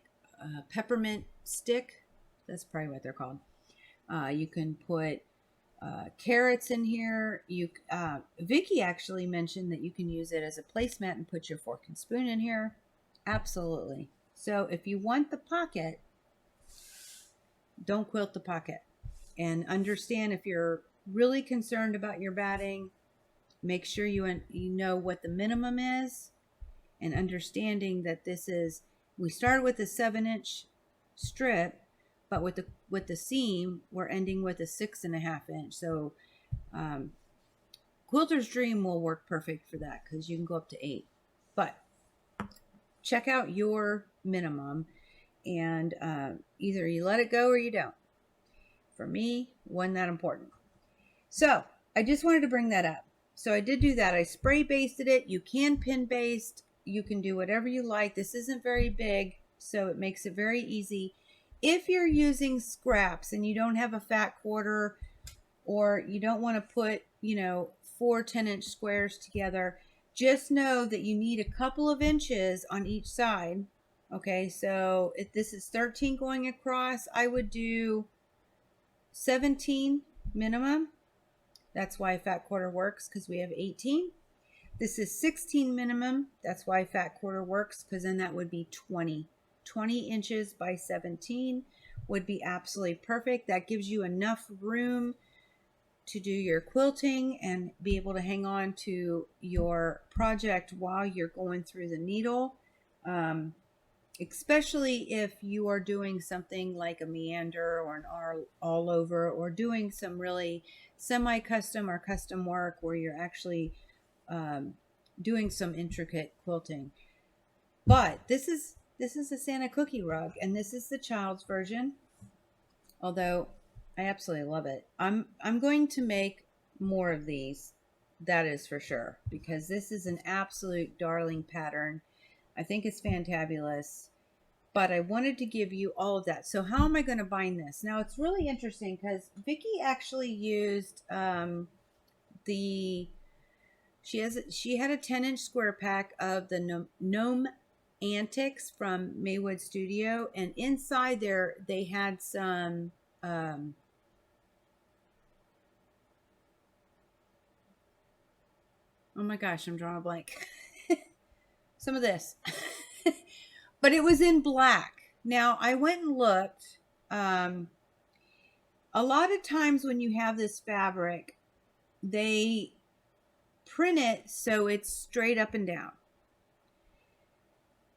peppermint stick. That's probably what they're called. You can put carrots in here. Vicki actually mentioned that you can use it as a placemat and put your fork and spoon in here. Absolutely. So if you want the pocket, don't quilt the pocket. And understand, if you're really concerned about your batting, make sure you know what the minimum is, and understanding that we started with a 7-inch strip, but with the seam, we're ending with a 6.5 inch. So Quilter's Dream will work perfect for that, because you can go up to 8. But check out your minimum, and either you let it go or you don't. For me, wasn't that important. So I just wanted to bring that up. So I did do that. I spray basted it. You can pin baste. You can do whatever you like. This isn't very big, so it makes it very easy. If you're using scraps and you don't have a fat quarter, or you don't want to put, 4 10-inch squares together, just know that you need a couple of inches on each side. Okay, so if this is 13 going across, I would do 17 minimum. That's why fat quarter works, because we have 18. This is 16 minimum. That's why fat quarter works, because then that would be 20. 20 inches by 17 would be absolutely perfect. That gives you enough room to do your quilting and be able to hang on to your project while you're going through the needle. Especially if you are doing something like a meander or an all over, or doing some really semi-custom or custom work where you're actually doing some intricate quilting. But this is a Santa cookie rug, and this is the child's version, although I absolutely love it. I'm going to make more of these, that is for sure, because this is an absolute darling pattern. I think it's fantabulous, but I wanted to give you all of that. So how am I going to bind this? Now, it's really interesting because Vicki actually used she had a 10-inch square pack of the Gnome Antics from Maywood Studio, and inside there they had some oh my gosh, I'm drawing a blank. Some of this. But it was in black. Now, I went and looked. A lot of times when you have this fabric, they print it so it's straight up and down.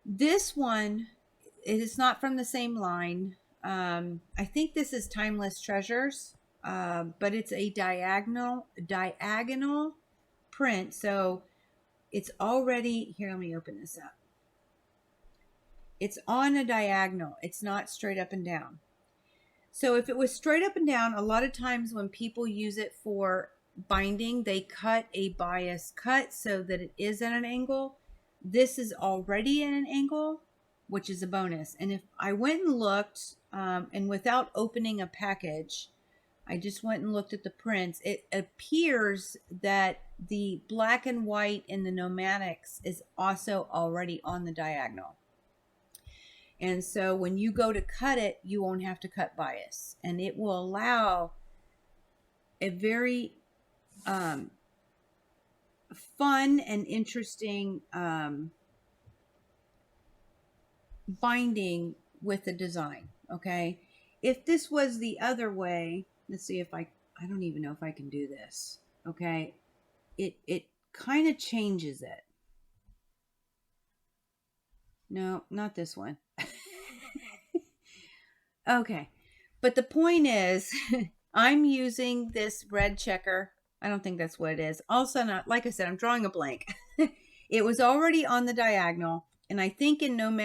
This one, it is not from the same line. I think this is Timeless Treasures, but it's a diagonal print. So it's already, here, let me open this up. It's on a diagonal. It's not straight up and down. So if it was straight up and down, a lot of times when people use it for binding, they cut a bias cut so that it is at an angle. This is already at an angle, which is a bonus. And if I went and looked, and without opening a package, I just went and looked at the prints, it appears that the black and white in the Nomadics is also already on the diagonal. And so when you go to cut it, you won't have to cut bias. And it will allow a very fun and interesting binding with the design, okay? If this was the other way, let's see if I don't even know if I can do this, okay? It kind of changes it. No, not this one. Okay, but the point is, I'm using this red checker. I don't think that's what it is. Also, not, like I said, I'm drawing a blank. It was already on the diagonal, and I think in Gnome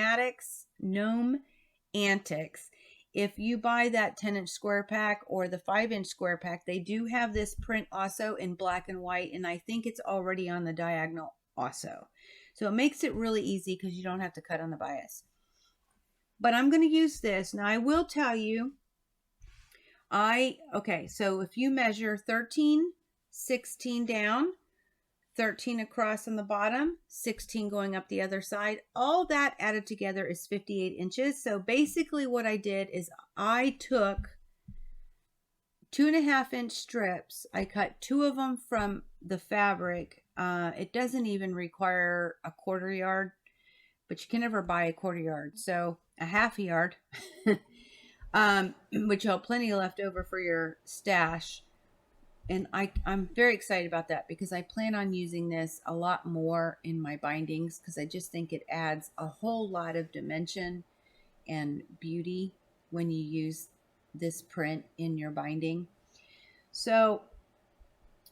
Antics, if you buy that 10-inch square pack or the 5-inch square pack, they do have this print also in black and white, and I think it's already on the diagonal also. So it makes it really easy because you don't have to cut on the bias. But I'm going to use this. Now I will tell you, okay, so if you measure 13, 16 down, 13 across on the bottom, 16 going up the other side, all that added together is 58 inches. So basically what I did is I took 2.5-inch strips. I cut 2 of them from the fabric. It doesn't even require a 1/4 yard, but you can never buy a 1/4 yard. So a 1/2 yard, which you'll have plenty left over for your stash. And I'm very excited about that because I plan on using this a lot more in my bindings because I just think it adds a whole lot of dimension and beauty when you use this print in your binding. So,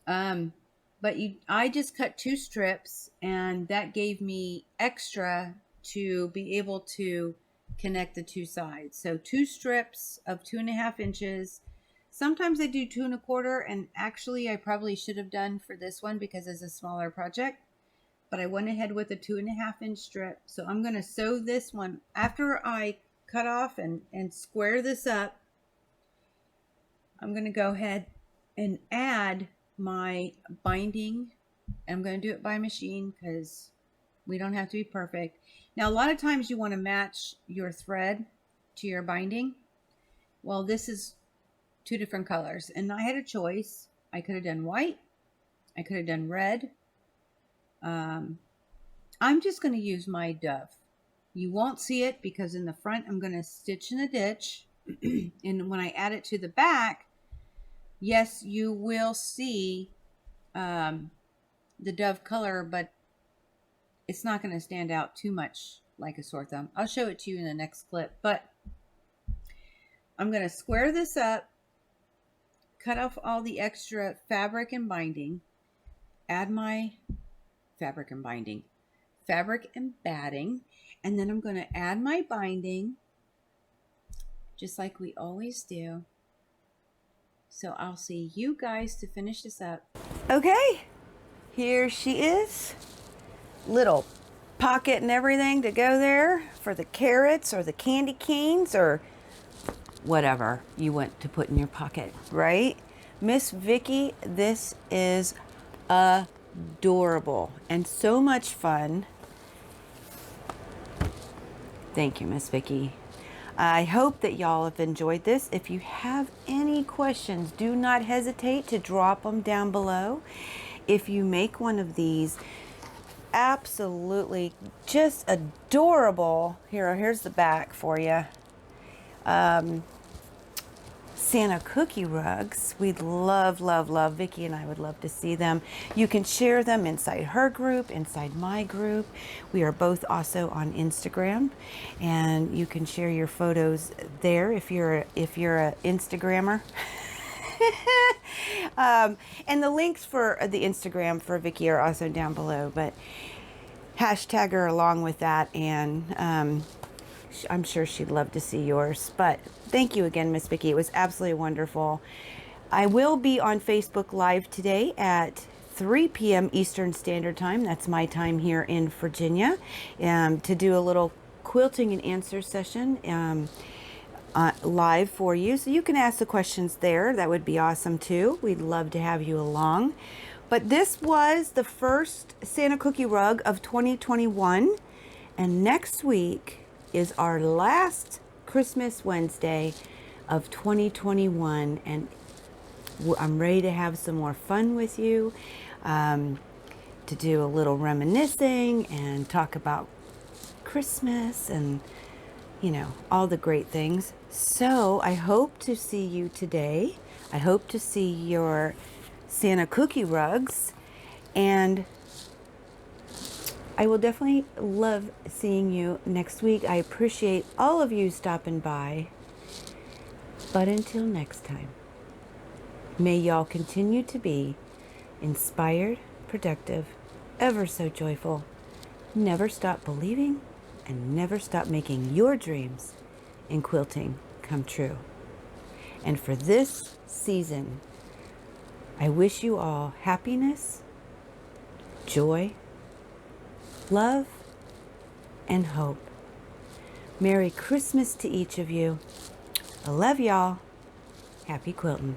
I just cut 2 strips, and that gave me extra to be able to connect the 2 sides. So 2 strips of 2.5 inches. Sometimes I do 2 1/4, and actually I probably should have done for this one because it's a smaller project, but I went ahead with a 2.5-inch strip. So I'm going to sew this one after I cut off and square this up. I'm going to go ahead and add my binding. I'm going to do it by machine because we don't have to be perfect. Now, a lot of times you want to match your thread to your binding. Well, this is 2 different colors, and I had a choice. I could have done white. I could have done red. I'm just going to use my dove. You won't see it because in the front I'm going to stitch in a ditch, and when I add it to the back, yes, you will see the dove color, but it's not going to stand out too much like a sore thumb. I'll show it to you in the next clip, but I'm going to square this up, cut off all the extra fabric and binding, add my fabric and batting, and then I'm going to add my binding just like we always do. So I'll see you guys to finish this up. Okay, here she is. Little pocket and everything to go there for the carrots or the candy canes or whatever you want to put in your pocket, right? Miss Vicki, this is adorable and so much fun. Thank you, Miss Vicki. I hope that y'all have enjoyed this. If you have any questions, do not hesitate to drop them down below. If you make one of these absolutely just adorable, here's the back for you, Santa cookie rugs, we'd love, love, love. Vicki and I would love to see them. You can share them inside her group, inside my group. We are both also on Instagram, and you can share your photos there if you're a Instagrammer. And the links for the Instagram for Vicki are also down below, but hashtag her along with that, and I'm sure she'd love to see yours. But thank you again, Miss Vicki. It was absolutely wonderful. I will be on Facebook Live today at 3 p.m. Eastern Standard Time. That's my time here in Virginia, to do a little quilting and answer session live for you. So you can ask the questions there. That would be awesome too. We'd love to have you along. But this was the first Santa Cookie Rug of 2021. And next week is our last Christmas Wednesday of 2021. And I'm ready to have some more fun with you, to do a little reminiscing and talk about Christmas and, you know, all the great things. So I hope to see you today. I hope to see your Santa cookie rugs, and I will definitely love seeing you next week. I appreciate all of you stopping by. But until next time, may y'all continue to be inspired, productive, ever so joyful. Never stop believing and never stop making your dreams in quilting come true. And for this season, I wish you all happiness, joy, love, and hope. Merry Christmas to each of you. I love y'all. Happy quilting.